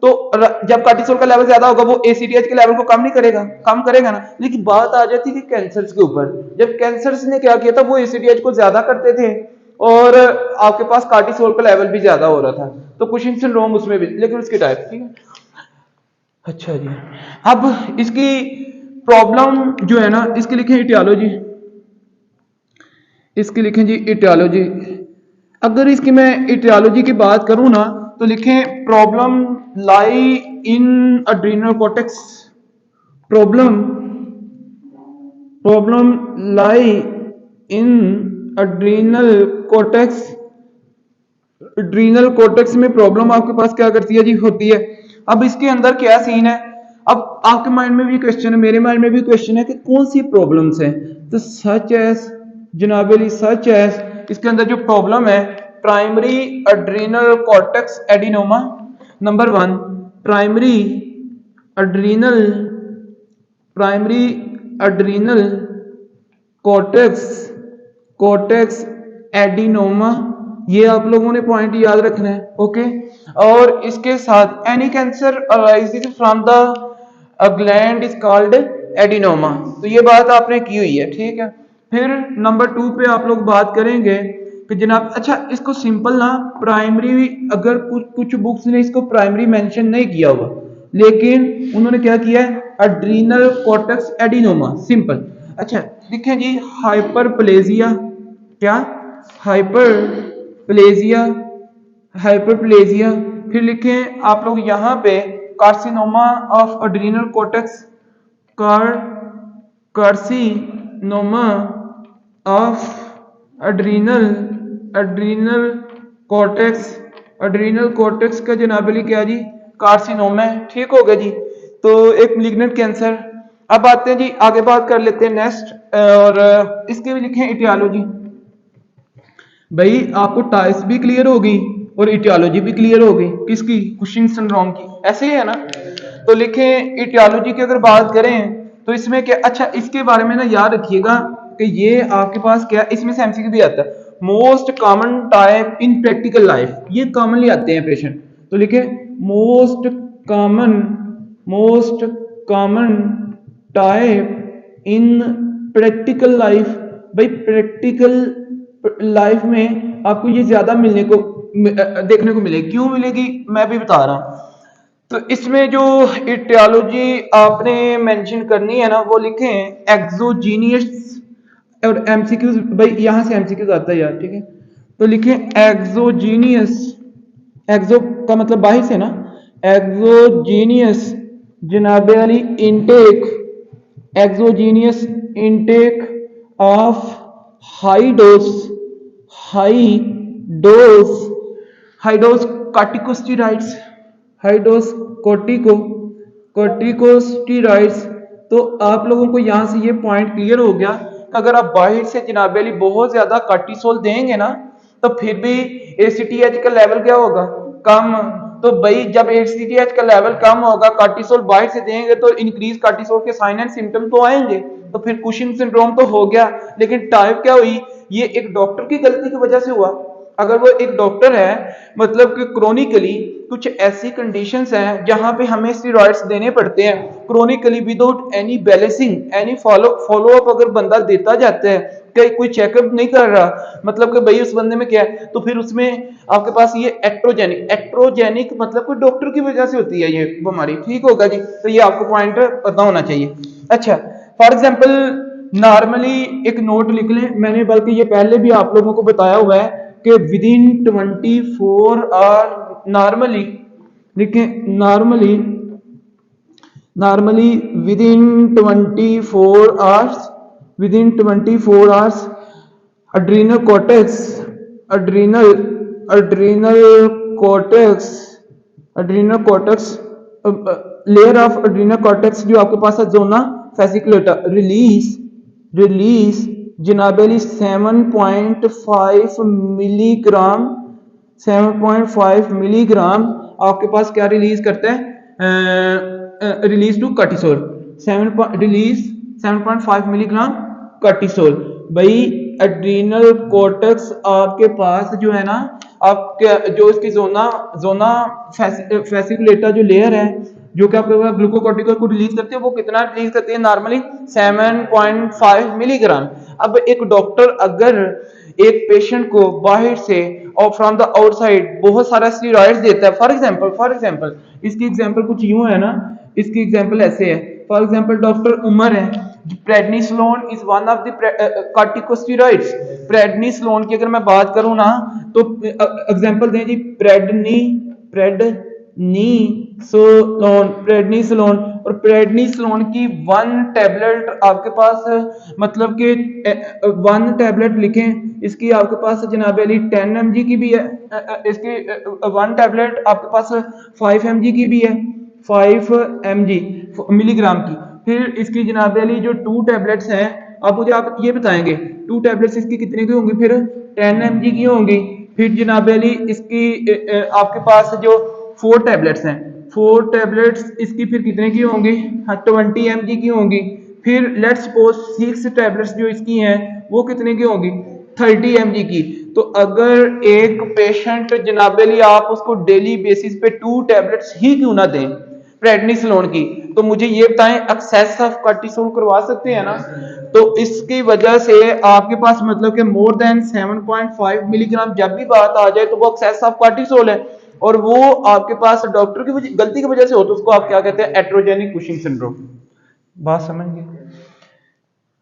तो जब कार्टिसोल का लेवल ज्यादा होगा वो ACTH के लेवल को कम नहीं करेगा, कम करेगा ना। लेकिन बात आ जाती है कैंसर के ऊपर, जब कैंसर ने क्या किया था, वो ACTH को ज्यादा करते थे और आपके पास कार्टिसोल का लेवल भी ज्यादा हो रहा था, तो कुशिंग सिंड्रोम उसमें भी, लेकिन उसकी टाइप, ठीक है। अच्छा जी, अब इसकी प्रॉब्लम जो है ना, इसकी लिखें इटियोलॉजी, इसकी लिखें जी इटियोलॉजी। अगर इसकी मैं इटियोलॉजी की बात करूं ना, तो लिखें प्रॉब्लम लाई इन एड्रीनल कॉर्टेक्स, प्रॉब्लम लाई इन एड्रीनल कॉर्टेक्स। एड्रीनल कॉर्टेक्स में प्रॉब्लम आपके पास क्या करती है जी, होती है। अब इसके अंदर क्या सीन है, अब आपके माइंड में भी क्वेश्चन है, मेरे माइंड में भी क्वेश्चन है कि कौन सी प्रॉब्लम्स हैं। तो सच एज जनाबेली, सच एज इसके अंदर जो प्रॉब्लम है, primary adrenal cortex adenoma, number 1, primary adrenal cortex adenoma, ये आप लोगों ने पॉइंट याद रखना है, ओके। और इसके साथ any cancer arises from the gland is called adenoma, तो ये बात आपने की हुई है, ठीक है। फिर नंबर 2 पे आप लोग बात करेंगे कि जनाब, अच्छा इसको सिंपल ना प्राइमरी, अगर कुछ बुक्स ने इसको प्राइमरी मेंशन नहीं किया हुआ, लेकिन उन्होंने क्या किया है, एड्रीनल कॉर्टेक्स एडिनोमा, सिंपल। अच्छा लिखें जी हाइपरप्लेजिया, क्या हाइपरप्लेजिया, हाइपरप्लेजिया। फिर लिखें आप लोग यहाँ पे carcinoma of adrenal cortex, carcinoma of adrenal adrenal cortex, adrenal cortex का जनाबली क्या जी, कार्सिनोमा है, ठीक हो गया जी। तो एक मैलिग्नेंट कैंसर। अब आते हैं जी आगे बात कर लेते हैं नेक्स्ट, और इसके भी लिखें इटियोलॉजी। भाई आपको टाइप्स भी क्लियर होगी और इटियोलॉजी भी क्लियर होगी, किसकी, कुशिंग सिंड्रोम की, ऐसे ही है ना। तो लिखें इटियोलॉजी की अगर बात करें तो इसमें क्या, अच्छा इसके बारे में ना याद रखिएगा कि ये आपके पास क्या, इसमें से एमसीक्यू भी आता है, most common type in practical life, ये कॉमनली आते हैं पेशेंट। तो लिखे most common type in practical life. भाई प्रैक्टिकल लाइफ में आपको ये ज्यादा मिलने को देखने को मिलेगी, क्यों मिलेगी मैं भी बता रहा हूं। तो इसमें जो इटियोलॉजी आपने मेंशन करनी है ना वो लिखें एक्सोजीनियस, और एमसीक्यूज, भाई यहां से एमसीक्यूज आता है यार, ठीक है। तो लिखें एक्सोजीनियस, एक्सो का मतलब बाहर से ना, एक्सोजीनियस जनाबे वाली intake, exogenous intake of high dose, high dose, high dose corticosteroids, high dose corticosteroids. तो आप लोगों को यहां से ये पॉइंट क्लियर हो गया कि अगर आप बाहर से जनाबे वाली बहुत ज्यादा कार्टिसोल देंगे ना तो फिर भी एसीटीएच का लेवल क्या होगा, कम। तो भाई जब एसीटीएच का लेवल कम होगा, कार्टिसोल बाहर से देंगे तो इंक्रीज कार्टिसोल के साइन एंड सिम्टम तो आएंगे, तो फिर कुशिंग सिंड्रोम तो हो गया। लेकिन टाइप क्या हुई, ये एक डॉक्टर की गलती की वजह से हुआ। अगर वो एक डॉक्टर है, मतलब कि क्रोनिकली कुछ ऐसी कंडीशंस हैं जहां पे हमें स्टेरॉइड्स देने पड़ते हैं chronically without any balancing, any follow up अगर बंदा देता जाता है, कि कोई चेकअप नहीं कर रहा, मतलब कि भाई उस बंदे में क्या है, तो फिर उसमें आपके पास ये एक्ट्रोजेनिक मतलब कोई डॉक्टर की वजह से होती है ये बीमारी, ठीक होगा जी। तो ये आपको पॉइंट पता होना चाहिए। अच्छा फॉर एग्जाम्पल नॉर्मली एक नोट लिख लें, मैंने बल्कि ये पहले भी आप लोगों को बताया हुआ है कि विद इन 24 आवर नॉर्मली, लिखें normally within 24 hours, within 24 hours adrenal cortex, adrenal cortex layer of adrenal cortex जो आपके पास है जोना fasciculata रिलीज जनाबेली 7.5 मिलीग्राम, 7.5 मिलीग्राम आपके पास क्या रिलीज करता है, release to cortisol, 7.5 milligram cortisol. भाई एड्रीनल कॉर्टेक्स आपके पास जो है ना, आपके जो इसकी जोना फैसिकुलेटा जो लेयर है जो कि आपके पास ग्लूकोकॉर्टिकोइड को रिलीज करती है, वो कितना रिलीज करती है नॉर्मली 7.5 मिलीग्राम। अब एक डॉक्टर अगर एक पेशेंट को बाहर से और फ्रॉम द आउटसाइड बहुत सारा स्टेरॉइड्स देता है, फॉर एग्जांपल इसकी एग्जांपल कुछ यूं है ना, इसकी एग्जांपल ऐसे है, फॉर एग्जांपल डॉक्टर उमर है, prednisolone is one of the corticosteroids. Prednisolone की अगर मैं बात करूं ना तो एग्जांपल दें जी, प्रेडनिसोलोन और प्रेडनिसोलोन की 1 टैबलेट आपके पास, मतलब कि 1 टैबलेट लिखें, इसकी आपके पास जनाब अली 10 mg की भी है, इसकी 1 टैबलेट आपके पास 5 mg की भी है, 5 mg मिलीग्राम की। फिर इसकी जनाब अली जो 2 टैबलेट्स हैं, अब मुझे आप ये बताएंगे 2 टैबलेट्स इसकी कितने की होंगी, फिर 10 mg की होंगी। फिर जनाब अली इसकी आपके पास जो 4 टैबलेट्स हैं, 4 टैबलेट्स इसकी फिर कितने की होंगी, 20 mg की होंगी। फिर लेट्स सपोज 6 टैबलेट्स जो इसकी हैं वो कितने की होंगी, 30 mg की। तो अगर एक पेशेंट जनाबेली आप उसको डेली बेसिस पे 2 टैबलेट्स ही क्यों ना दें प्रेडनिसोलोन की, तो मुझे ये बताएं एक्सेस ऑफ कार्टिसोल करवा सकते हैं ना। तो इसकी वजह से आपके पास मतलब कि मोर देन 7.5 मिलीग्राम जब भी बात आ जाए तो वो एक्सेस ऑफ कार्टिसोल है, और वो आपके पास डॉक्टर की गलती की वजह से हो तो उसको आप क्या कहते हैं, एट्रोजेनिक कुशिंग सिंड्रोम। बात समझ गए?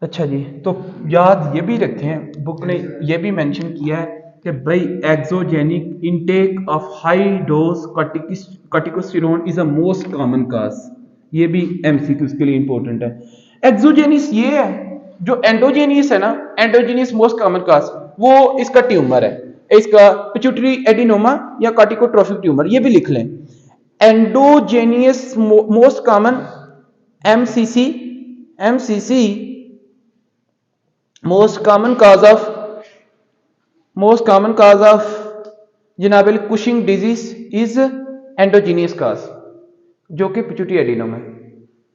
अच्छा जी, तो याद ये भी रखें, बुक ने ये भी मेंशन किया है कि भाई exogenic intake of high dose कॉर्टिकोस्टेरॉन is a most common काज। ये भी एमसीक्यूज के लिए इंपॉर्टेंट है। एक्सोजेनिस ये है, जो एंडोजेनियस है ना, एंडोजेनियस मोस्ट कॉमन काज वो इसका ट्यूमर है, इसका पिट्यूटरी एडिनोमा या कॉर्टिकोट्रोफिक ट्यूमर, ये भी लिख लें। Endogenous most common MCC, MCC most common cause of जनाबिल Cushing disease is endogenous cause, जो कि पिट्यूटरी एडिनोमा है।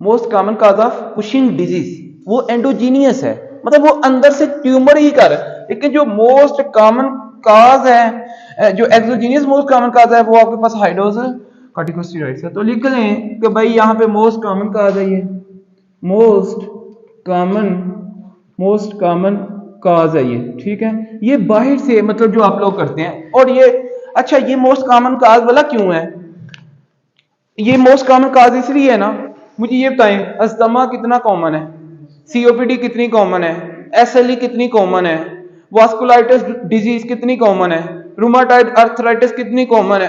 Most common cause of Cushing disease वो एंडोजीनियस है, मतलब वो अंदर से ट्यूमर ही कर, लेकिन जो मोस्ट कॉमन काज है, जो एक्सोजीनियस मोस्ट कॉमन काज है, वो आपके पास हाई डोज कॉर्टिकोस्टेरॉइड्स है। तो लिख लें कि भाई यहाँ पे मोस्ट कॉमन काज है, ये मोस्ट कॉमन काज है ये, ठीक है। ये बाहर से मतलब जो आप लोग करते हैं, और ये अच्छा, ये मोस्ट कॉमन काज वाला क्यों है? ये मोस्ट कॉमन काज इसलिए है ना, मुझे ये बताएं, अस्थमा कितना कॉमन है, सीओपीडी कितनी कॉमन है, एसएलई कितनी कॉमन है, वास्कुलाइटिस डिजीज कितनी कॉमन है, रूमाटॉइड अर्थराइटिस कितनी कॉमन है,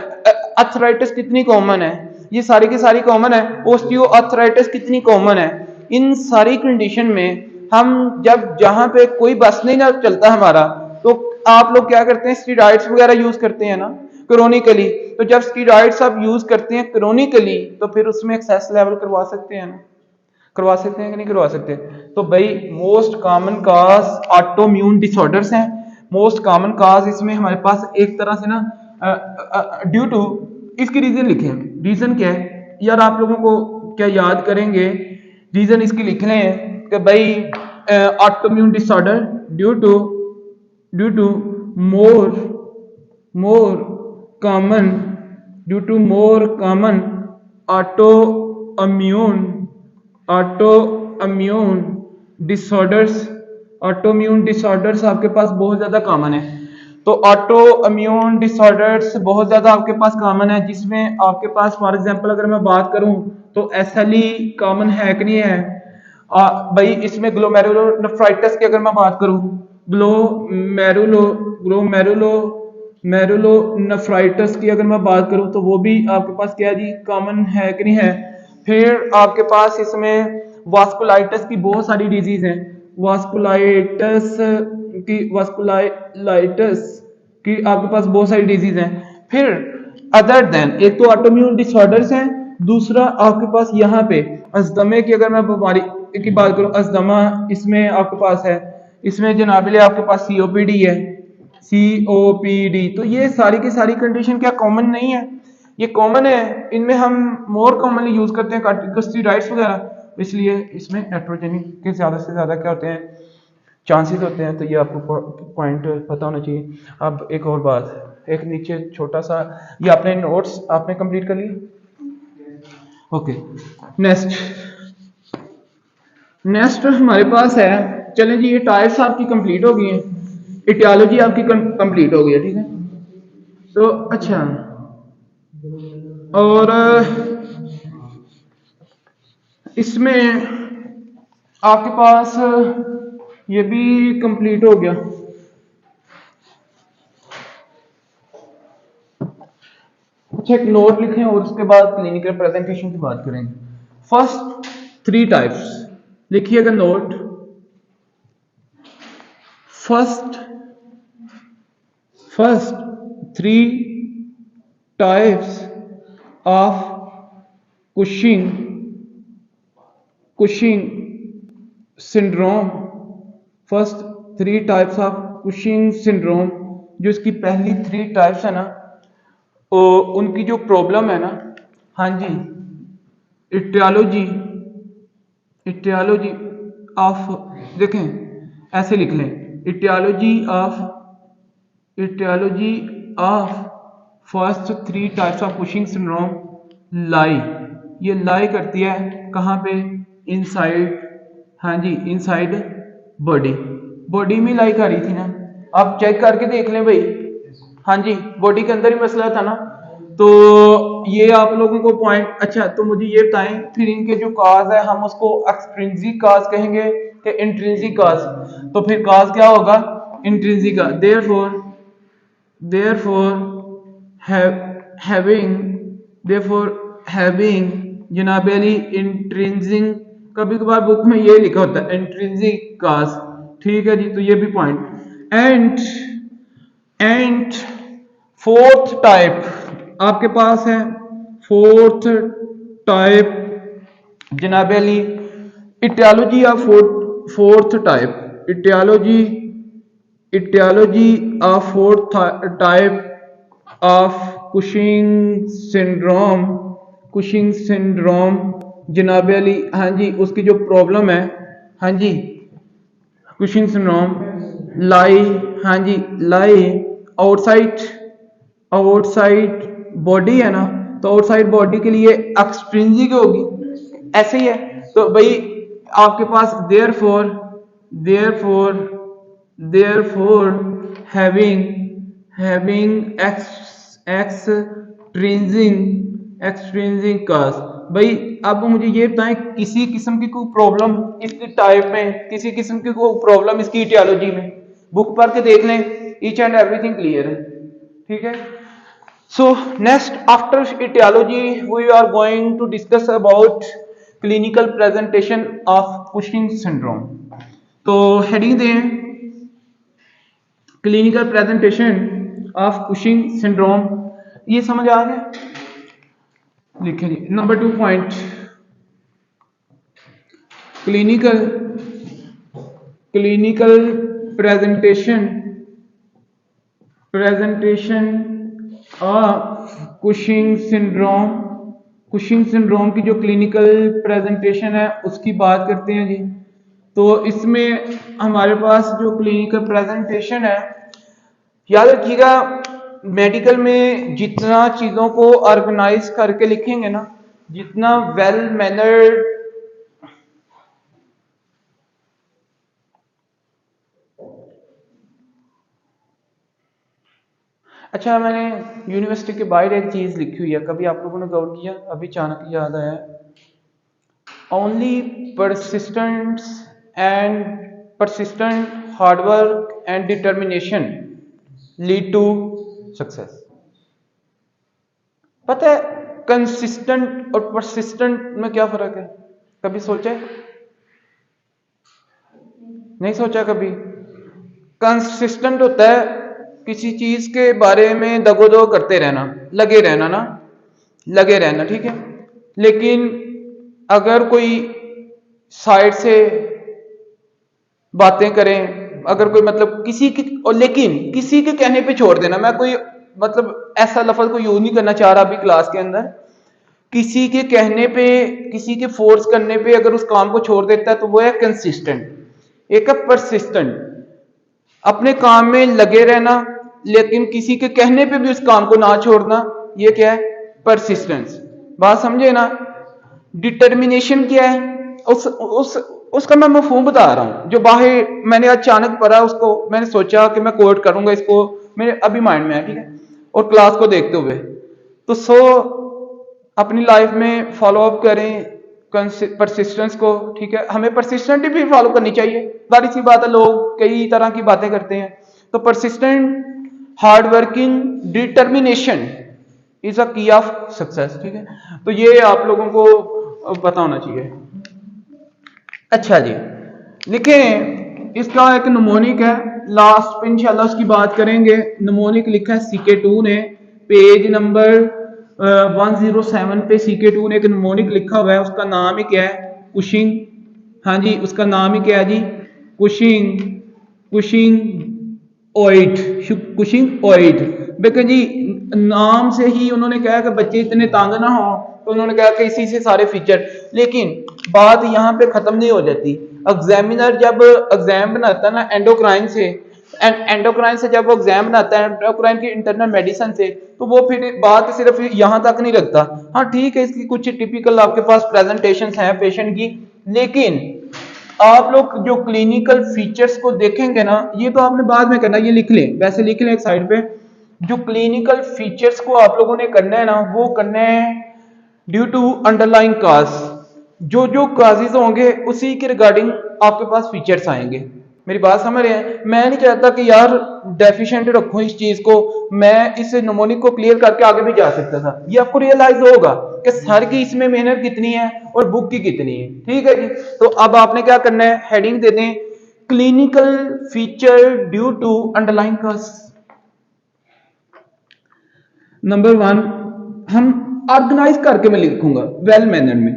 अर्थराइटिस कितनी कॉमन है, ये सारी की सारी कॉमन है। ओस्टियो अर्थराइटिस कितनी कॉमन है। इन सारी कंडीशन में हम जब जहां पे कोई बस नहीं ना चलता हमारा, तो आप लोग क्या करते हैं, स्टेरॉइड्स वगैरह यूज करते हैं ना क्रोनिकली। तो जब स्टेरॉइड्स आप यूज करते हैं क्रोनिकली, तो फिर उसमें एक्सेस लेवल करवा सकते हैं ना, करवा सकते हैं कि नहीं करवा सकते? तो भाई मोस्ट कॉमन काज ऑटोइम्यून डिसऑर्डर्स हैं। मोस्ट कॉमन काज इसमें हमारे पास एक तरह से ना ड्यू टू, इसकी रीजन लिखे, रीजन क्या है यार, आप लोगों को क्या याद करेंगे, रीजन इसकी लिखने हैं कि भाई autoimmune disorder due to more common due to more common autoimmune disorders आपके पास बहुत ज्यादा कॉमन है। तो ऑटोइम्यून डिसऑर्डर्स बहुत ज्यादा आपके पास कॉमन है, जिसमें आपके पास फॉर एग्जांपल अगर मैं बात करूं तो एसएलई कॉमन है कि नहीं है? भाई इसमें ग्लोमेरुलोनेफ्राइटिस की अगर मैं बात करूं, ग्लोमेरुलोनेफ्राइटिस की अगर मैं बात करूं, तो वो भी आपके पास क्या जी, कॉमन है कि नहीं है? फिर आपके पास इसमें वास्कुलाइटिस की बहुत सारी डिजीज हैं, वास्कुलाइटिस की आपके पास बहुत सारी डिजीज हैं। फिर अदर देन, एक तो ऑटोइम्यून डिसऑर्डर्स हैं, दूसरा आपके पास यहाँ पे अस्थमा की अगर मैं बीमारी की बात करूं, अस्थमा इसमें आपके पास है, इसमें जनाबिले आपके पास सीओपीडी है, सीओपीडी। तो ये सारी की सारी कंडीशन क्या कॉमन नहीं है? ये कॉमन है, इनमें हम मोर कॉमनली यूज करते हैं कॉर्टिकोस्टेरॉइड्स वगैरह, इसलिए इसमें एट्रोजेनिक के ज्यादा से ज्यादा क्या होते हैं, चांसेस होते हैं। तो ये आपको पॉइंट पता होना चाहिए। अब एक और बात, एक नीचे छोटा सा, ये आपने नोट्स आपने कंप्लीट कर लिए? ओके, नेक्स्ट हमारे पास है, चलें जी, ये टाइप्स आपकी कंप्लीट हो गई हैं, इटियोलॉजी आपकी कंप्लीट हो गई है, ठीक है। तो अच्छा, और इसमें आपके पास ये भी कंप्लीट हो गया। अच्छा, एक नोट लिखें और उसके बाद क्लिनिकल प्रेजेंटेशन की बात करेंगे। फर्स्ट 3 टाइप्स लिखिएगा note. First 3 types of Cushing syndrome. First 3 types of Cushing syndrome, जो इसकी पहली 3 टाइप्स है ना, उनकी जो प्रॉब्लम है ना, हाँ जी, इटियोलॉजी ऑफ, देखें ऐसे लिख लें, aetiology of first 3 types of Cushing syndrome लाई, ये लाई करती है कहाँ पे, इनसाइड, हाँ जी, इनसाइड बॉडी में लाई कर रही थी ना, आप चेक करके देख लें भाई, हाँ जी, बॉडी के अंदर ही मसला था ना। तो ये आप लोगों को पॉइंट। अच्छा, तो मुझे ये बताएं फिर इनके जो काज है हम उसको एक्सट्रिंसिक काज कहेंगे कि इंट्रिंसिक काज? तो फिर काज क्या होगा? इंट्रिंसिक का। therefore having therefore having जनाब अली इंट्रिंसिक, कभी कभार बुक में ये लिखा होता है इंट्रिंसिक काज, ठीक है जी, तो ये भी पॉइंट। एंड फोर्थ टाइप आपके पास है, फोर्थ टाइप जनाब Ali etiology of fourth type, etiology of fourth type of Cushing syndrome जनाब अली, हाँ जी, उसकी जो प्रॉब्लम है, हाँ जी, कुशिंग सिंड्रोम लाई, हाँ जी, लाई आउटसाइड बॉडी है ना, तो आउटसाइड बॉडी के लिए एक्सट्रिंसिक होगी, ऐसे ही है। तो भाई आपके पास therefore having extrinsic cause। भाई अब मुझे ये बताएं किसी किस्म की कोई प्रॉब्लम इसकी टाइप में, किसी किस्म की कोई प्रॉब्लम इसकी इटियोलॉजी में, बुक पढ़ के देख लें, ईच एंड एवरीथिंग क्लियर है, ठीक है। So next after aetiology we are going to discuss about clinical presentation of Cushing syndrome. तो हेडिंग दें clinical presentation of Cushing syndrome, ये समझ आ गया? लिखे जी। Number 2 point, clinical presentation of Cushing syndrome की जो क्लिनिकल प्रेजेंटेशन है उसकी बात करते हैं जी। तो इसमें हमारे पास जो क्लिनिकल प्रेजेंटेशन है, याद रखिएगा मेडिकल में जितना चीजों को ऑर्गेनाइज करके लिखेंगे ना, जितना वेल मैनर्ड, अच्छा मैंने यूनिवर्सिटी के बाहर एक चीज लिखी हुई है, कभी आप लोगों ने गौर किया? अभी अचानक याद आया, only persistent hard work and determination lead to success. पता है कंसिस्टेंट और परसिस्टेंट में क्या फर्क है? कभी सोचा है? नहीं सोचा कभी? कंसिस्टेंट होता है किसी चीज के बारे में दगोदो करते रहना, लगे रहना, ठीक है। लेकिन अगर कोई साइड से बातें करें, अगर कोई मतलब किसी की, और लेकिन किसी के कहने पे छोड़ देना, मैं कोई मतलब ऐसा लफ्ज को यूज नहीं करना चाह रहा अभी क्लास के अंदर, किसी के कहने पे, किसी के फोर्स करने पे अगर उस काम को छोड़ देता है तो वो है कंसिस्टेंट। एक है परसिस्टेंट, अपने काम में लगे रहना लेकिन किसी के कहने पे भी उस काम को ना छोड़ना, ये क्या है? परसिस्टेंस। बात समझे ना? डिटर्मिनेशन क्या है? उसका मैं मफहूम बता रहा हूं, जो बाहर मैंने अचानक पढ़ा, उसको मैंने सोचा कि मैं कोट करूंगा, इसको मेरे अभी माइंड में है, ठीक है, और क्लास को देखते हुए। तो अपनी लाइफ में फॉलो अप करें परसिस्टेंस को, ठीक है। हमें परसिस्टेंट भी फॉलो करनी चाहिए, बड़ी सी बात है, लोग कई तरह की बातें करते हैं। तो persistent hard working determination is a की ऑफ सक्सेस, ठीक है। तो ये आप लोगों को पता होना चाहिए। अच्छा जी, लिखें, इसका एक नमोनिक है, लास्ट पे इंशाल्लाह उसकी बात करेंगे। नमोनिक लिखा है CK2 ने, पेज नंबर 107 पे CK2 ने एक नमोनिक लिखा हुआ है, उसका नाम ही क्या है? कुशिंग। हाँ जी, उसका नाम ही क्या है जी? कुशिंग ओइड। देखो जी, नाम से ही उन्होंने कहा कि बच्चे इतने तंग ना हो, तो उन्होंने कहा कि इसी से सारे फीचर। लेकिन बात यहाँ पे खत्म नहीं हो जाती। एग्जामिनर जब एग्जाम बनाता है ना एंडोक्राइन से जब वो एग्जाम बनाता है एंडोक्राइन की इंटरनल मेडिसिन से, तो वो फिर बात सिर्फ यहाँ तक नहीं रखता। हाँ ठीक है, इसकी कुछ टिपिकल आपके पास प्रेजेंटेशन हैं पेशेंट की, लेकिन आप लोग जो क्लिनिकल फीचर्स को देखेंगे ना, ये तो आपने बाद में करना, ये लिख लें, वैसे लिख लें एक साइड पे। जो क्लिनिकल फीचर्स को आप लोगों ने करना है ना, वो करना है ड्यू टू अंडरलाइंग काज। जो जो काजेज होंगे उसी के रिगार्डिंग आपके पास फीचर्स आएंगे। मेरी बात समझ रहे हैं? मैं नहीं चाहता कि यार डेफिशिएंट रखूं इस चीज को, मैं इस नमोनिक को क्लियर करके आगे भी जा सकता था। ये आपको रियलाइज होगा कि सर की इसमें मेहनत कितनी है और बुक की कितनी है। ठीक है जी। तो अब आपने क्या करना है, हेडिंग दे दें clinical feature due to underlying cause. Number 1 हम ऑर्गेनाइज करके मैं लिखूंगा वेल मैनर में।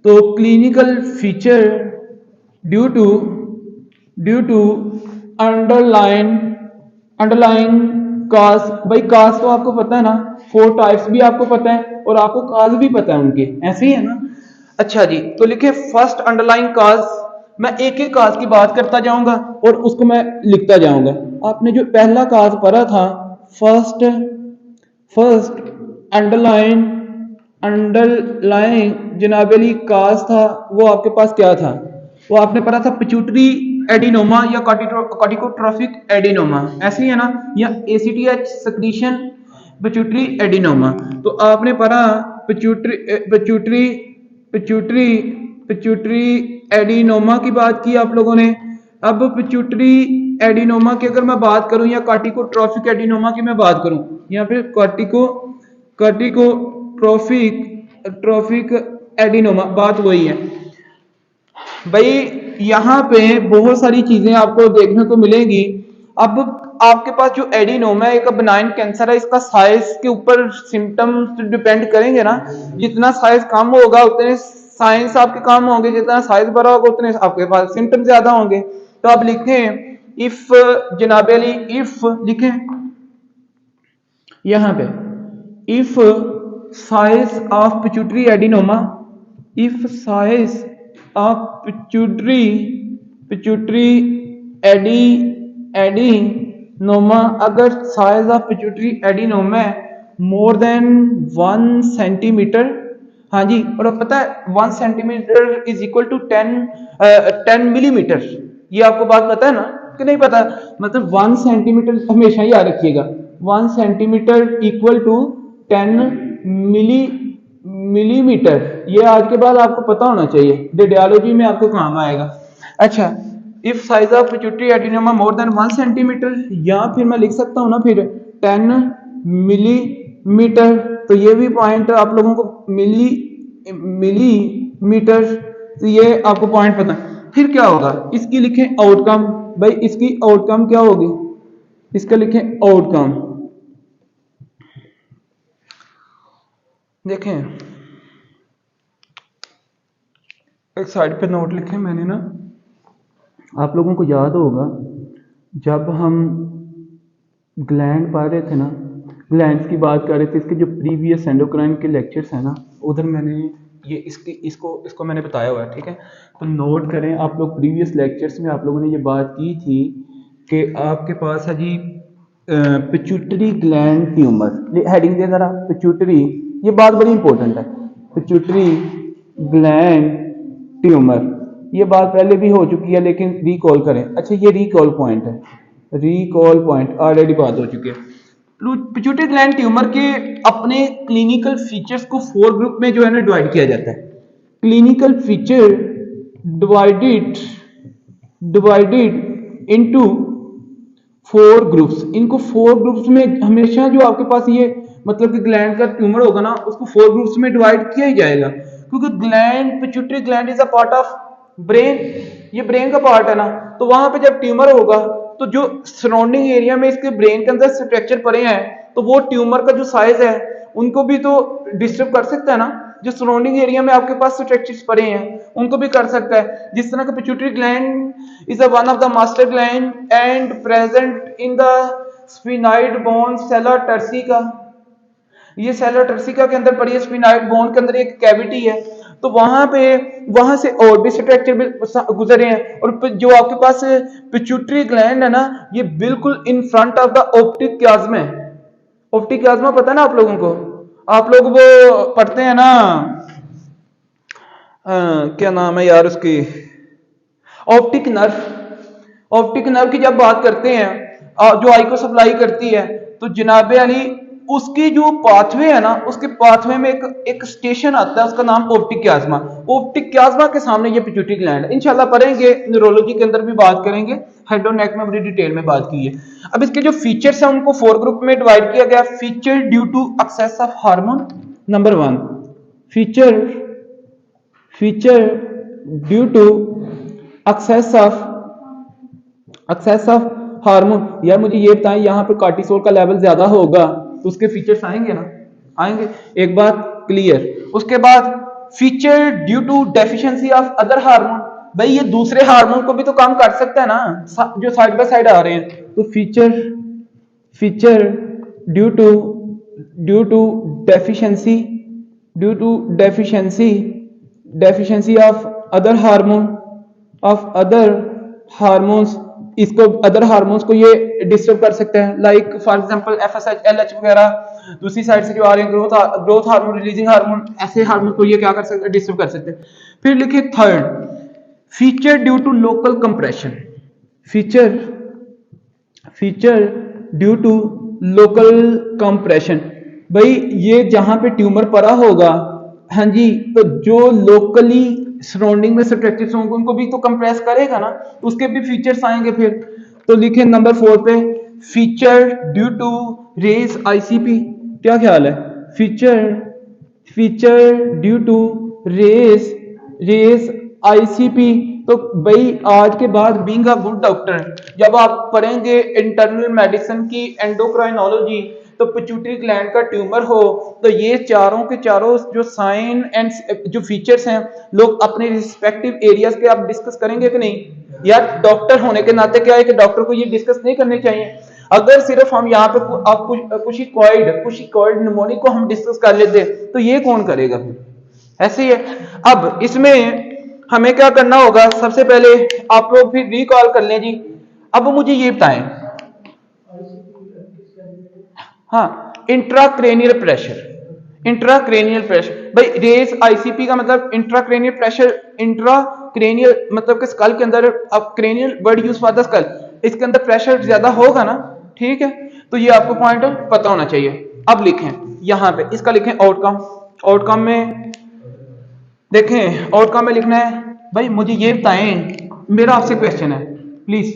तो clinical feature due to underline cause. भाई काज तो आपको पता है ना, 4 टाइप्स भी आपको पता है और आपको काज भी पता है उनके, ऐसे ही है ना। अच्छा जी, तो लिखे फर्स्ट अंडरलाइन काज। मैं एक एक काज की बात करता जाऊंगा और उसको मैं लिखता जाऊंगा। आपने जो पहला काज पढ़ा था, फर्स्ट अंडरलाइन जनाबेली काज था, वो आपके पास क्या था? वो आपने पढ़ा था पिट्यूटरी एडिनोमा या कॉर्टिकोट्रोफिक एडिनोमा, ऐसे ही है ना, या एसीटीएच सेक्रीशन पिट्यूटरी एडिनोमा। तो आपने पढ़ा पिट्यूटरी एडिनोमा की बात की आप लोगों ने। अब पिट्यूटरी एडिनोमा की अगर मैं बात करूं या कॉर्टिकोट्रोफिक एडिनोमा की मैं बात करूं, या फिर कॉर्टिकोट्रोफिक एडिनोमा, बात वही है भाई। यहाँ पे बहुत सारी चीजें आपको देखने को मिलेंगी। अब आपके पास जो एडिनोमा है, एक बनाइन कैंसर है, इसका साइज के ऊपर सिम्टम्स डिपेंड करेंगे ना। जितना साइज कम होगा उतने साइंस आपके कम होंगे, जितना साइज बड़ा होगा उतने आपके पास सिम्टम ज्यादा होंगे। तो आप लिखें इफ, जनाबे अली इफ लिखें यहां पे, if size of pituitary adenoma, if size of pituitary adenoma, अगर size of pituitary adenoma more than 1 centimetre. हाँ जी, और पता है 1 centimetre is equal to 10 millimetre. ये आपको बात पता है ना कि नहीं पता? मतलब 1 सेंटीमीटर हमेशा याद रखिएगा, 1 सेंटीमीटर इक्वल टू 10 मिलीमीटर। ये आज के बाद आपको पता होना चाहिए, रेडियोलॉजी में आपको काम आएगा। अच्छा, if size of pituitary adenoma more than 1 centimetre, या फिर मैं लिख सकता हूं ना फिर 10 मिलीमीटर। तो ये भी पॉइंट आप लोगों को मिलीमीटर, तो ये आपको पॉइंट पता। फिर क्या होगा, इसकी लिखें आउटकम। भाई इसकी आउटकम क्या होगी, इसका लिखें आउटकम। देखें एक साइड पे नोट लिखें मैंने ना, आप लोगों को याद होगा जब हम ग्लैंड पढ़ रहे थे ना, ग्लैंड्स की बात कर रहे थे, इसके जो प्रीवियस एंडोक्राइन के लेक्चर्स हैं ना, उधर मैंने ये इसको मैंने बताया हुआ है। ठीक है, तो नोट करें आप लोग, प्रीवियस लेक्चर्स में आप लोगों ने ये बात की थी कि आपके पास है जी पिट्यूटरी ग्लैंड ट्यूमर। हेडिंग दे जरा पिट्यूटरी, ये बात बड़ी इंपॉर्टेंट है, पिट्यूटरी ग्लैंड ट्यूमर। ये बात पहले भी हो चुकी है लेकिन रिकॉल करें। अच्छा, ये रिकॉल पॉइंट है, रिकॉल पॉइंट ऑलरेडी बात हो चुकी है। पिट्यूटरी ग्लैंड ट्यूमर के अपने क्लिनिकल फीचर्स को 4 ग्रुप में जो है ना डिवाइड किया जाता है। Clinical feature divided into 4 groups. इनको 4 ग्रुप्स में हमेशा जो आपके पास ये मतलब कि ग्लैंड का ट्यूमर होगा ना, उसको 4 ग्रुप्स में डिवाइड किया ही जाएगा, क्योंकि gland, pituitary gland is a part of brain, ये ब्रेन का पार्ट है ना। तो वहां पे जब ट्यूमर होगा तो जो सराउंडिंग एरिया में इसके ब्रेन के अंदर स्ट्रक्चर पड़े हैं, तो वो ट्यूमर का जो साइज है उनको भी तो डिस्टर्ब कर सकता है ना। जो सराउंडिंग एरिया में आपके पास स्ट्रक्चर्स पड़े हैं उनको भी कर सकता है। जिस तरह का pituitary gland is a one of the master gland and present in the sphenoid bone sella turcica. ये सेला टर्सिका के अंदर पड़ी है, स्फिनाइड बोन के अंदर एक कैविटी है, तो वहां से और भी स्ट्रक्चर गुजरे हैं। और जो आपके पास पिट्यूटरी ग्लैंड है ना, ये बिल्कुल in front of the optic chiasma है। ऑप्टिक कियाज्मा पता है ना आप लोगों को? आप लोग वो पढ़ते हैं ना, क्या नाम है यार उसकी, ऑप्टिक नर्व। ऑप्टिक नर्व की जब बात करते हैं, जो आई को सप्लाई करती है, तो जनाबे अली उसकी जो पाथवे है ना, उसके पाथवे में एक स्टेशन आता है, उसका नाम ऑप्टिक क्याज्मा। ऑप्टिक क्याज्मा के सामने ये पिट्यूटरी ग्लैंड है। इंशाल्लाह पढ़ेंगे, न्यूरोलॉजी के अंदर भी बात करेंगे, हेड और नेक में बड़ी डिटेल में बात की है। अब इसके जो फीचर्स हैं उनको 4 ग्रुप में डिवाइड किया गया। Feature due to excess of hormone, number 1 feature due to excess of hormone. यार मुझे ये बताएं, यहाँ पे कार्टिसोल का लेवल ज्यादा होगा तो उसके फीचर्स आएंगे ना, आएंगे, एक बात क्लियर। उसके बाद feature due to deficiency of other hormone, भाई ये दूसरे हार्मोन को भी तो काम कर सकता है ना, जो साइड बाय साइड आ रहे हैं। तो feature due to deficiency of other hormones, इसको अदर हार्मोन्स को ये डिस्टर्ब कर सकते हैं, like for example FSH, LH वगैरह। दूसरी साइड से जो आ रहे हैं ग्रोथ हार्मोन, रिलीजिंग हार्मोन, ऐसे हार्मोन को ये क्या कर सकते हैं, डिस्टर्ब कर सकते हैं। फिर लिखे third, feature due to local compression, feature due to local compression. भाई ये जहां पे ट्यूमर पड़ा होगा, हाँ जी, तो जो लोकली सराउंडिंग में स्ट्रक्चर्स होंगे उनको भी तो कंप्रेस करेगा ना, उसके भी फीचर्स आएंगे फिर। तो लिखे नंबर 4 पे, feature due to raise ICP. क्या ख्याल है, feature due to raise ICP. तो भाई आज के बाद बीइंग अ गुड डॉक्टर, जब आप पढ़ेंगे इंटरनल मेडिसिन की एंडोक्राइनोलॉजी, तो पिट्यूटरी ग्लैंड का ट्यूमर हो तो ये चारों के चारों जो साइन एंड जो फीचर्स हैं, लोग अपने रिस्पेक्टिव एरियाज के आप डिस्कस करेंगे कि नहीं? यार डॉक्टर होने के नाते क्या है कि डॉक्टर को ये डिस्कस नहीं करने चाहिए। अगर सिर्फ हम यहाँ पे कुशिकॉइड निमोनिक को हम डिस्कस कर लेते तो ये कौन करेगा फिर? ऐसे ही है। अब इसमें हमें क्या करना होगा, सबसे पहले आप लोग फिर रिकॉल कर लें जी। अब मुझे ये बताएं, हाँ, इंट्राक्रेनियल प्रेशर भाई रेस आईसीपी का मतलब इंट्राक्रेनियल प्रेशर, इंट्राक्रेनियल मतलब कि स्कल के अंदर, अब cranial word use for the skull, इसके अंदर प्रेशर ज्यादा होगा ना, ठीक है, तो ये आपको पॉइंट पता होना चाहिए। अब लिखें यहां पे, इसका लिखें आउटकम में देखें, आउटकम में लिखना है, भाई मुझे ये बताएं, मेरा आपसे क्वेश्चन है, प्लीज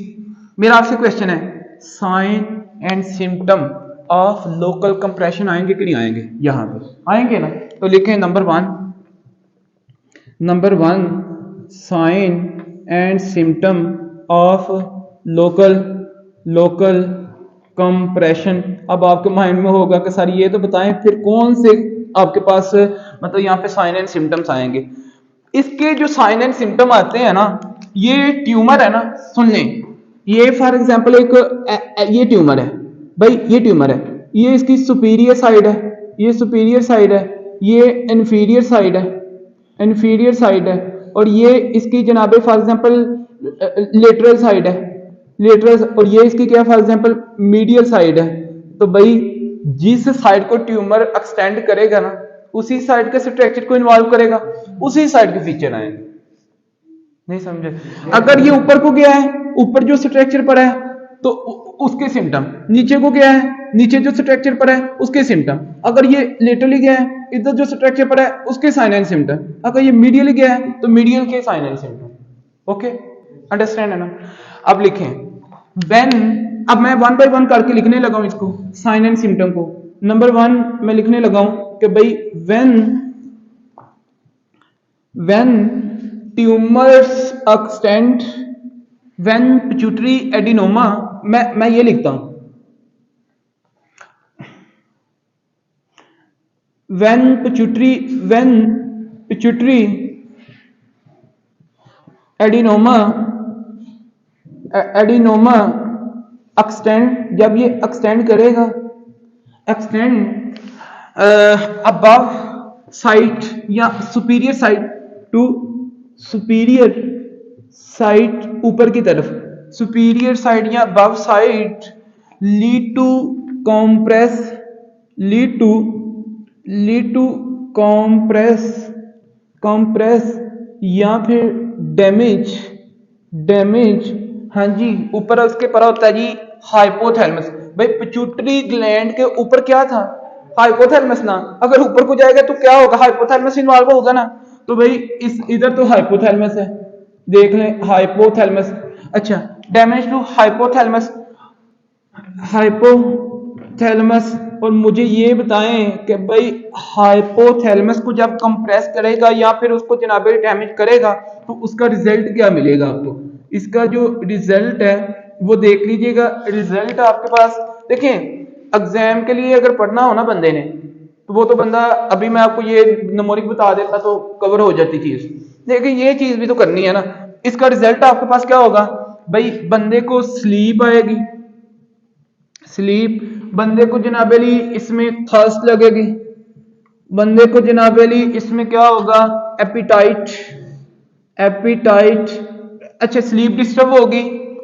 मेरा आपसे क्वेश्चन है, sign and symptom of local compression आएंगे कि नहीं आएंगे? यहां पे आएंगे ना, तो लिखें number 1 sign and symptom of local compression. अब आपके माइंड में होगा कि सर ये तो बताएं फिर कौन से आपके पास मतलब यहाँ पे साइन एंड सिम्टम्स आएंगे। इसके जो साइन एंड सिम्टम आते हैं ना, ये ट्यूमर है ना, सुन लें, ये फॉर एग्जांपल एक ये ट्यूमर है भाई, ये ट्यूमर है, ये इसकी सुपीरियर साइड है, ये सुपीरियर साइड है, ये इंफीरियर साइड है, और ये इसकी जनाबे फॉर एग्जांपल लेटरल साइड है, और ये इसकी क्या फॉर एग्जांपल मीडियल साइड है। तो भाई जिस साइड को ट्यूमर एक्सटेंड करेगा ना, उसी साइड के स्ट्रक्चर को इन्वॉल्व करेगा, उसी साइड के फीचर आएंगे। नहीं समझे? अगर ये ऊपर को गया है, ऊपर जो स्ट्रक्चर पर है तो उसके सिम्टम, नीचे को गया है, नीचे जो स्ट्रक्चर पर है उसके सिम्टम, अगर ये लेटरली गया है, इधर जो स्ट्रक्चर पर है उसके साइन एंड सिम्टम, अगर ये मीडियली गया है तो मीडियल के sign and symptom. Okay, understand है ना? अब लिखें व्हेन, अब मैं 1 बाय 1 करके लिखने लगा हूं इसको, साइन एंड सिम्टम को। नंबर 1 मैं लिखने लगा हूं कि भाई when tumours extend, when pituitary adenoma, मैं ये लिखता हूं, व्हेन पिट्यूटरी एडिनोमा एक्सटेंड, जब ये एक्सटेंड करेगा, अबव साइट या superior site to superior site, ऊपर की तरफ सुपीरियर साइड या above site, lead to compress या फिर डैमेज। हाँ जी, ऊपर उसके पर होता है जी हाइपोथैलेमस, भाई पिट्यूटरी ग्लैंड के ऊपर क्या था, हाइपोथैलेमस ना, अगर ऊपर को जाएगा तो क्या होगा, हाइपोथैलेमस इन्वॉल्व होगा ना, तो भाई इस इधर तो हाइपोथैलेमस है, देख लें हाइपोथैलेमस। अच्छा, डैमेज टू हाइपोथैलेमस, हाइपोथैलेमस, और मुझे ये बताएं कि भाई हाइपोथैलेमस को जब कंप्रेस करेगा या फिर उसको जनाब डैमेज करेगा तो उसका रिजल्ट क्या मिलेगा आपको। इसका जो रिजल्ट है वो देख लीजिएगा। रिजल्ट आपके पास देखें, एग्जाम के लिए अगर पढ़ना हो ना बंदे ने, तो वो तो बंदा, अभी मैं आपको ये नमोनिक बता देता तो कवर हो जाती चीज, लेकिन ये चीज भी तो करनी है ना। इसका रिजल्ट आपके पास क्या होगा भाई, बंदे को स्लीप आएगी, स्लीप, बंदे को जनाबेली इसमें थर्स्ट लगेगी, बंदे को जनाबेली इसमें क्या होगा, एपिटाइट, एपिटाइट। अच्छा, स्लीप डिस्टर्ब होगी,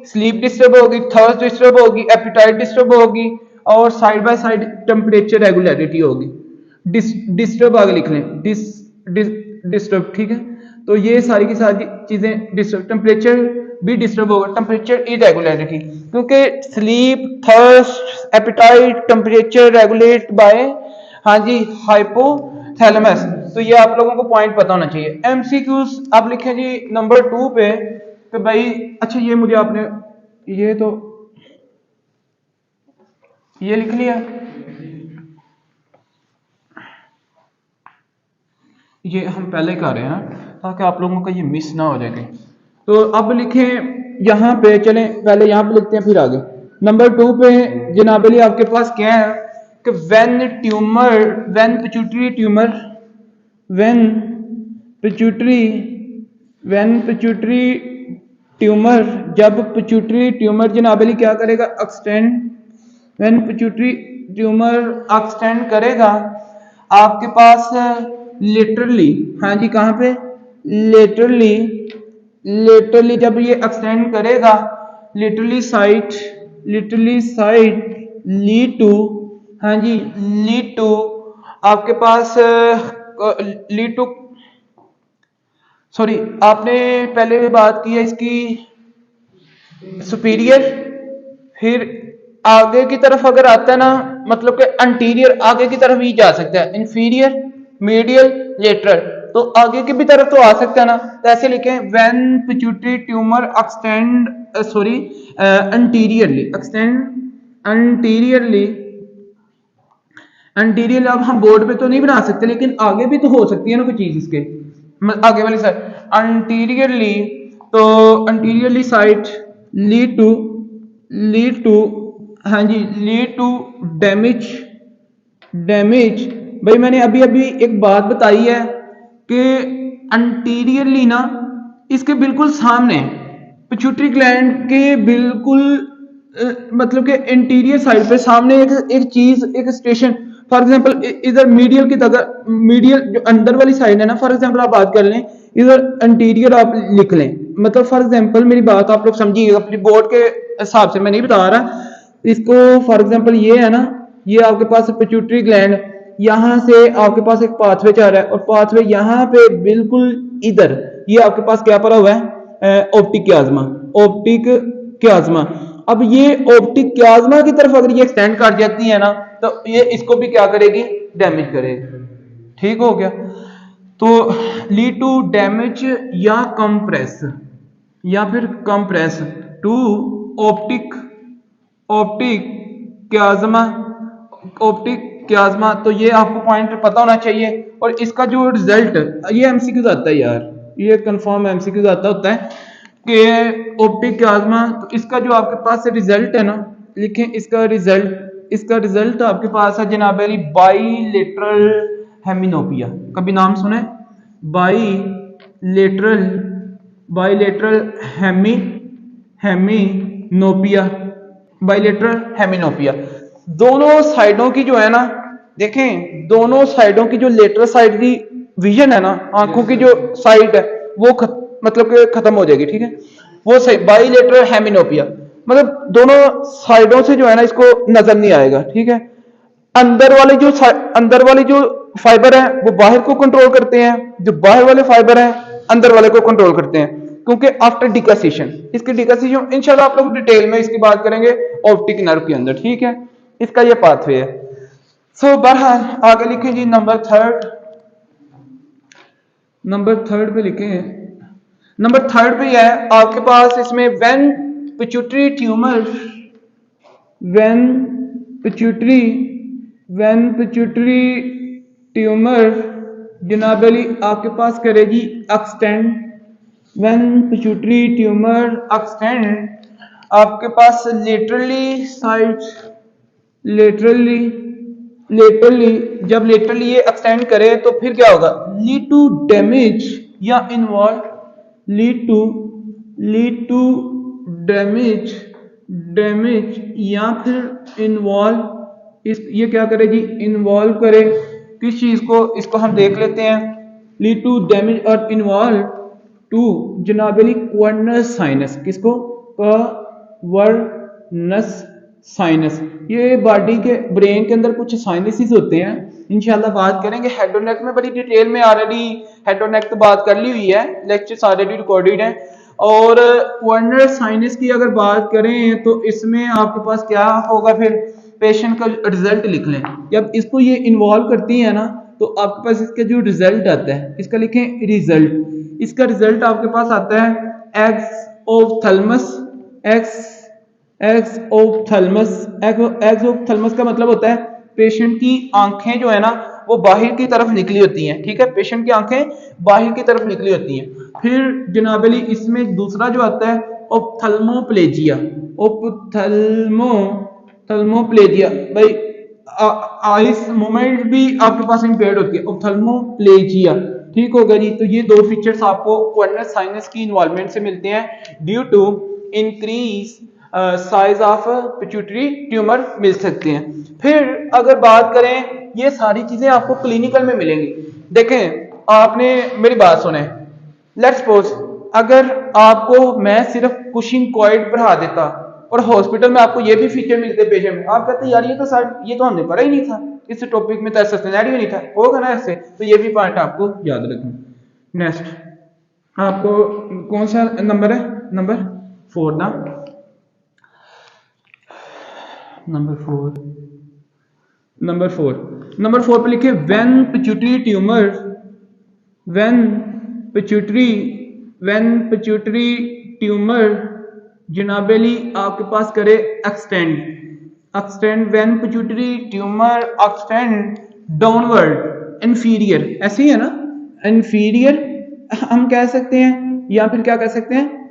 स्लीप डिस्टर्ब होगी, थर्स्ट डिस्टर्ब होगी, एपिटाइट डिस्टर्ब होगी, और side by side temperature regularity होगी। डिस्टर्ब आगे लिख लें, डिस्टर्ब, ठीक है। तो ये सारी की सारी चीजें डिस्टर्ब, टेम्परेचर भी डिस्टर्ब होगा, टेम्परेचर इरेगुलरिटी, क्योंकि sleep, thirst, appetite, temperature regulate by, हाँ जी, हाइपोथैलेमस। तो ये आप लोगों को पॉइंट पता होना चाहिए। एमसीक्यूज आप लिखें जी नंबर 2 पे, तो भाई अच्छा ये मुझे आपने ये तो ये लिख लिया, ये हम पहले कर रहे हैं ताकि आप लोगों का ये मिस ना हो जाए। तो अब लिखें यहाँ पे, चलें पहले यहाँ पे लिखते हैं फिर आगे। नंबर 2 पे जनाबली आपके पास क्या है कि when tumour, when pituitary tumour, when pituitary, when pituitary tumour, जब पिट्यूटरी ट्यूमर जनाबली क्या करेगा, extend, when pituitary tumour extend करेगा आपके पास लिटरली, हाँ जी कहाँ पे, लेटरली, लेटरली जब ये एक्सटेंड करेगा, literally site, literally site lead to, हाँ जी लीड टू आपके पास लीड टू, सॉरी आपने पहले बात की है इसकी सुपीरियर, फिर आगे की तरफ अगर आता है ना, मतलब कि अंटीरियर आगे की तरफ ही जा सकता है, इंफीरियर, मीडियल, लेटरल, तो आगे की भी तरफ तो आ सकता है ना। तो ऐसे लिखें, when pituitary tumour extend, sorry anteriorly, extend anteriorly, anterior अब हम बोर्ड पे तो नहीं बना सकते, लेकिन आगे भी तो हो सकती है ना कोई चीज इसके आगे वाली साइड, अंटीरियरली, तो anteriorly side lead to, lead to, हाँ जी लीड टू डैमेज, डैमेज। भाई मैंने अभी अभी एक बात बताई है कि अंटीरियरली ना, इसके बिल्कुल सामने पिट्यूटरी ग्लैंड के बिल्कुल मतलब कि इंटीरियर साइड पे सामने एक चीज, एक स्टेशन, फॉर एग्जांपल इधर मीडियल की तरह, मीडियल जो अंदर वाली साइड है ना, फॉर एग्जांपल आप बात कर लें, इधर इंटीरियर आप लिख लें, मतलब फॉर एग्जांपल मेरी बात आप लोग समझिएगा, अपनी बोर्ड के हिसाब से मैं नहीं बता रहा इसको। फॉर एग्जांपल ये है ना, ये आपके पास पिट्यूटरी ग्लैंड, यहां से आपके पास एक पाथवे जा रहा है, और पाथवे यहां पे बिल्कुल इधर, ये आपके पास क्या पड़ा हुआ है, ऑप्टिक क्याज्मा, ऑप्टिक क्याज्मा। अब ये ऑप्टिक क्याज्मा की तरफ अगर ये एक्सटेंड कर जाती है ना, तो ये इसको भी क्या करेगी, डैमेज करेगी। ठीक हो गया। तो लीड टू डैमेज या कंप्रेस, या फिर compress to optic, optic chiasma, optic chiasma. तो ये आपको पॉइंट पता होना चाहिए। और इसका जो रिजल्ट, ये एमसीक्यूज आता है यार, ये कंफर्म एमसीक्यूज आता होता है कि ऑप्टिक क्याज्मा, तो इसका जो आपके पास रिजल्ट है ना, लिखें इसका रिजल्ट, इसका रिजल्ट आपके पास है जनाबेली बाईलेटरल हेमिनोपिया। कभी नाम सुने, बाईलेटरल, बाईलेटरल हेमिनोपिया, बाईलेटरल हेमिनोपिया। दोनों साइडों की जो है ना, देखें दोनों साइडों की जो लेटरल साइड की विजन है ना, आंखों की जो साइड है वो मतलब कि खत्म हो जाएगी, ठीक है, वो सही बाईलेटरल हेमिनोपिया, मतलब दोनों साइडों से जो है ना इसको नजर नहीं आएगा, ठीक है। अंदर वाले जो फाइबर है वो बाहर को कंट्रोल करते हैं, जो बाहर वाले फाइबर हैं अंदर वाले को कंट्रोल करते हैं। क्योंकि आफ्टर डिकसेशन, इसकी डिकसेशन इंशाल्लाह आप लोग डिटेल में इसकी बात करेंगे ऑप्टिक नर्व के अंदर, ठीक है। इसका ये पाथवे है। सो बहरहाल आगे लिखें जी नंबर थर्ड पे लिखें। नंबर थर्ड पे है आपके पास इसमें व्हेन पिट्यूटरी ट्यूमर जनाब अली आपके पास करेगी extend. When pituitary tumour extend आपके पास लेटरली जब लेटरली ये एक्सटेंड करे तो फिर क्या होगा, लीड टू डैमेज या लीड टू डैमेज या फिर इन्वॉल्व, इस ये क्या करे जी, इन्वॉल्व करे किस चीज को, इसको हम देख लेते हैं। लीड टू डैमेज और इन्वॉल्व टू जनाबली क्वर्नस साइनस, किसको, क्वर्नस साइनस। ये बॉडी के ब्रेन के अंदर कुछ साइनसिस होते हैं, इंशाल्लाह बात करेंगे। हेड और नेक में बड़ी डिटेल में ऑलरेडी हेड और नेक तो बात कर ली हुई है, लेक्चर्स ऑलरेडी रिकॉर्डेड हैं। और क्वर्नर साइनस की अगर बात करें तो इसमें आपके पास क्या होगा, फिर पेशेंट का रिजल्ट लिख लें। जब इसको ये इन्वॉल्व करती है ना तो आपके पास इसका जो रिजल्ट आता है, इसका लिखें रिजल्ट। इसका रिजल्ट आपके पास आता है एक्सोप्थेल्मस का मतलब होता है पेशेंट की आंखें जो है ना वो बाहर की तरफ निकली होती हैं, ठीक है। पेशेंट की आंखें बाहर की तरफ निकली होती हैं। फिर जनाबली इसमें दूसरा जो आता है ऑप्थेल्मोप्लेजिया। भाई आइस मूवमेंट भी आपके पास इम्पेयर्ड होती है, ऑप्थेल्मोप्लेजिया, ठीक होगा जी। तो ये दो फीचर्स आपको क्वर्नर साइनस की इन्वॉल्वमेंट से मिलते हैं due to increase size of pituitary tumour मिल सकते हैं। फिर अगर बात करें, ये सारी चीजें आपको क्लिनिकल में मिलेंगी। देखें, आपने मेरी बात सुने, लेट्स सपोज अगर आपको मैं सिर्फ कुशिंग कॉइड बढ़ा देता और हॉस्पिटल में आपको ये भी फीचर मिलते पेशेंट में, आप कहते यार ये तो हमने पढ़ा ही नहीं था, इस टॉपिक में तो ऐसा सिनेरियो नहीं था, होगा ना ऐसे। तो ये भी पॉइंट आपको याद रखना। नेक्स्ट आपको कौन सा नंबर है, नंबर 4 ना, नंबर फोर पे लिखे व्हेन पिट्यूटरी ट्यूमर जनाबली आपके पास करे extend when pituitary tumour extend downward inferior, ऐसे ही है ना, इंफीरियर हम कह सकते हैं या फिर क्या कह सकते हैं,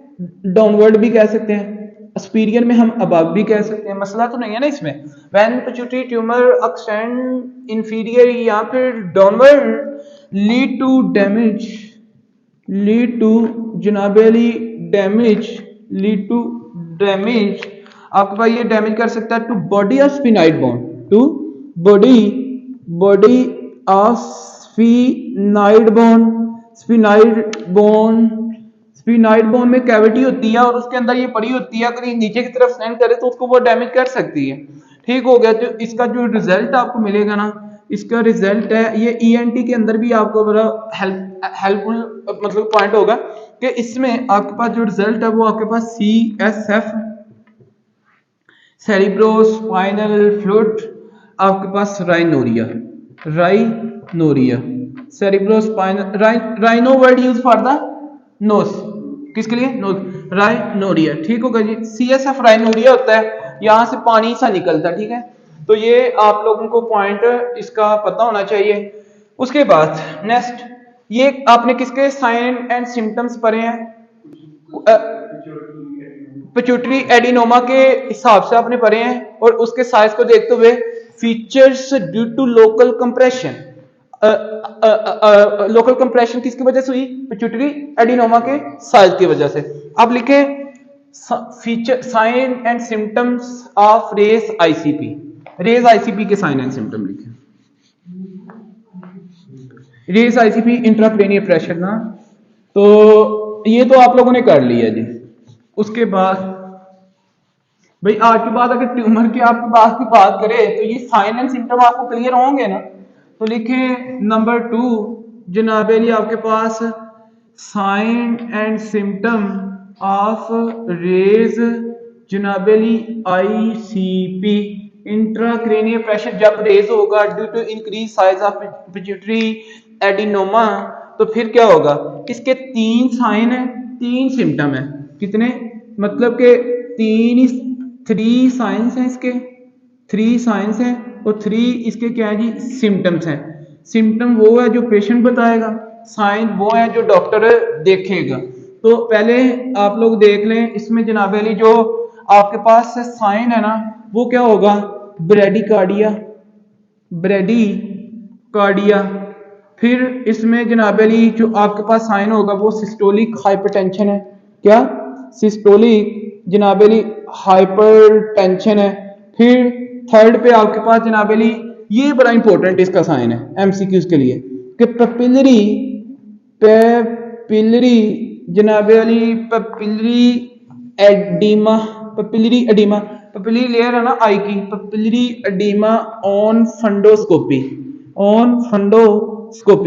डाउनवर्ड भी कह सकते हैं, स्पीरियर में हम अबव भी कह सकते हैं, मसला तो नहीं है ना इसमें। When pituitary tumour extend inferior या फिर डाउनवर्ड लीड टू जनाबली डैमेज आपके पास ये डैमेज कर सकता है to body of sphenoid bone, to body of sphenoid bone में कैविटी होती है और उसके अंदर ये पड़ी होती है, अगर ये नीचे की तरफ स्टैंड करे तो उसको वो डैमेज कर सकती है, ठीक हो गया। तो इसका जो रिजल्ट आपको मिलेगा ना, इसका रिजल्ट है ये ईएनटी के अंदर भी आपको बड़ा हेल्पफुल मतलब पॉइंट होगा कि इसमें आपके पास जो रिजल्ट है वो आपके पास CSF सेरिब्रोस्पाइनल फ्लूइड, आपके पास rhinorrhoea cerebrospinal rhino word use for the nose, किसके लिए, नोज, राइनोरिया, ठीक होगा जी। CSF राइनोरिया होता है, यहां से पानी सा निकलता है, ठीक है। तो ये आप लोगों को पॉइंट इसका पता होना चाहिए। उसके बाद नेक्स्ट, ये आपने किसके साइन एंड सिम्टम्स पढ़े हैं, पिट्यूटरी एडिनोमा के हिसाब से आपने पढ़े हैं, और उसके साइज को देखते हुए features due to local compression, local compression किसकी वजह से हुई, पिट्यूटरी एडिनोमा के साइज की वजह से। अब लिखे feature sign and symptoms of raise ICP के साइन एंड सिम्टम लिखे। रेस आईसीपी इंट्राक्रेनियल प्रेशर ना, तो ये तो आप लोगों ने कर लिया जी। उसके बाद भाई आज के बाद अगर ट्यूमर की आपकी बात करें तो ये साइन एंड सिम्टम आपको क्लियर होंगे ना। तो लिखे नंबर 2 जनाबे लिए आपके पास sign and symptom of raise जनाबेली ICP इंट्राक्रेनियल प्रेशर जब रेज होगा due to increase size of pituitary adenoma तो फिर क्या होगा, इसके 3 साइन है 3 सिम्टम है, कितने मतलब के 3 साइंस हैं, इसके 3 साइंस हैं और 3 इसके क्या है जी सिम्टम्स हैं। सिम्टम वो है जो पेशेंट बताएगा, साइन वो है जो डॉक्टर देखेगा। तो पहले आप लोग देख लें इसमें जनाब अली जो आपके पास साइन है ना वो क्या होगा, ब्रेडिकार्डिया। फिर इसमें जनाब अली जो आपके पास साइन होगा वो सिस्टोलिक हाइपरटेंशन है, क्या सिस्टोलिक जनाब अली हाइपरटेंशन है। फिर थर्ड पे आपके पास जनाब अली ये बड़ा इंपॉर्टेंट इसका साइन है MCQs के लिए कि पेपिलरी जनाब Ali papillary oedema, papillary layer है ना आई की, पेपिलरी एडिमा ऑन फंडोस्कोपी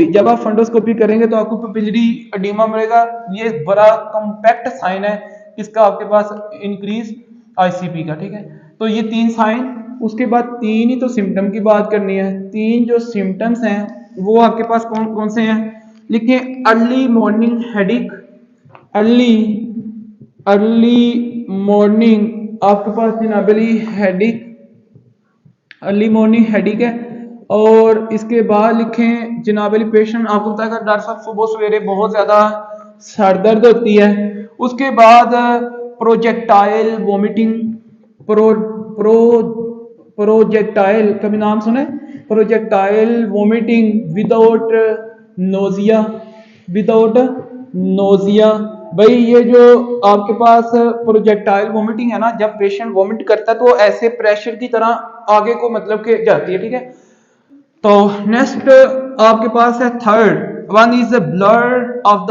जब आप फंडोस्कोपी करेंगे तो आपको पेपिलरी एडिमा मिलेगा। ये बड़ा कॉम्पैक्ट साइन है इसका आपके पास इंक्रीज ICP का, ठीक है। तो ये 3 साइन, उसके बाद 3 ही तो सिम्टम की बात करनी है। 3 जो सिम्टम्स हैं वो आपके पास कौन कौन से हैं, लिखिए early morning headache, early morning आपके पास जनाबली हेडेक, अर्ली मॉर्निंग हेडेक है। और इसके बाद लिखें जनाबली पेशेंट आपको बताएगा डॉक्टर साहब सुबह सवेरे बहुत ज्यादा सर दर्द होती है। उसके बाद प्रोजेक्टाइल वोमिटिंग, प्रोजेक्टाइल कभी नाम सुने, प्रोजेक्टाइल वोमिटिंग विदाउट नोजिया। भाई ये जो आपके पास प्रोजेक्टाइल वोमिटिंग है ना, जब पेशेंट वोमिट करता है तो ऐसे प्रेशर की तरह आगे को मतलब के जाती है, ठीक है। तो नेक्स्ट आपके पास है third one is blood of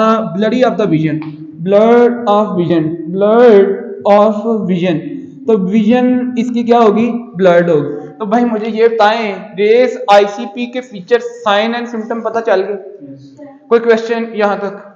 the vision, blood of vision. तो विजन इसकी क्या होगी, ब्लड होगी। तो भाई मुझे ये बताएं रेस ICP के फीचर साइन एंड सिम्टम पता चल गए, कोई क्वेश्चन यहां तक?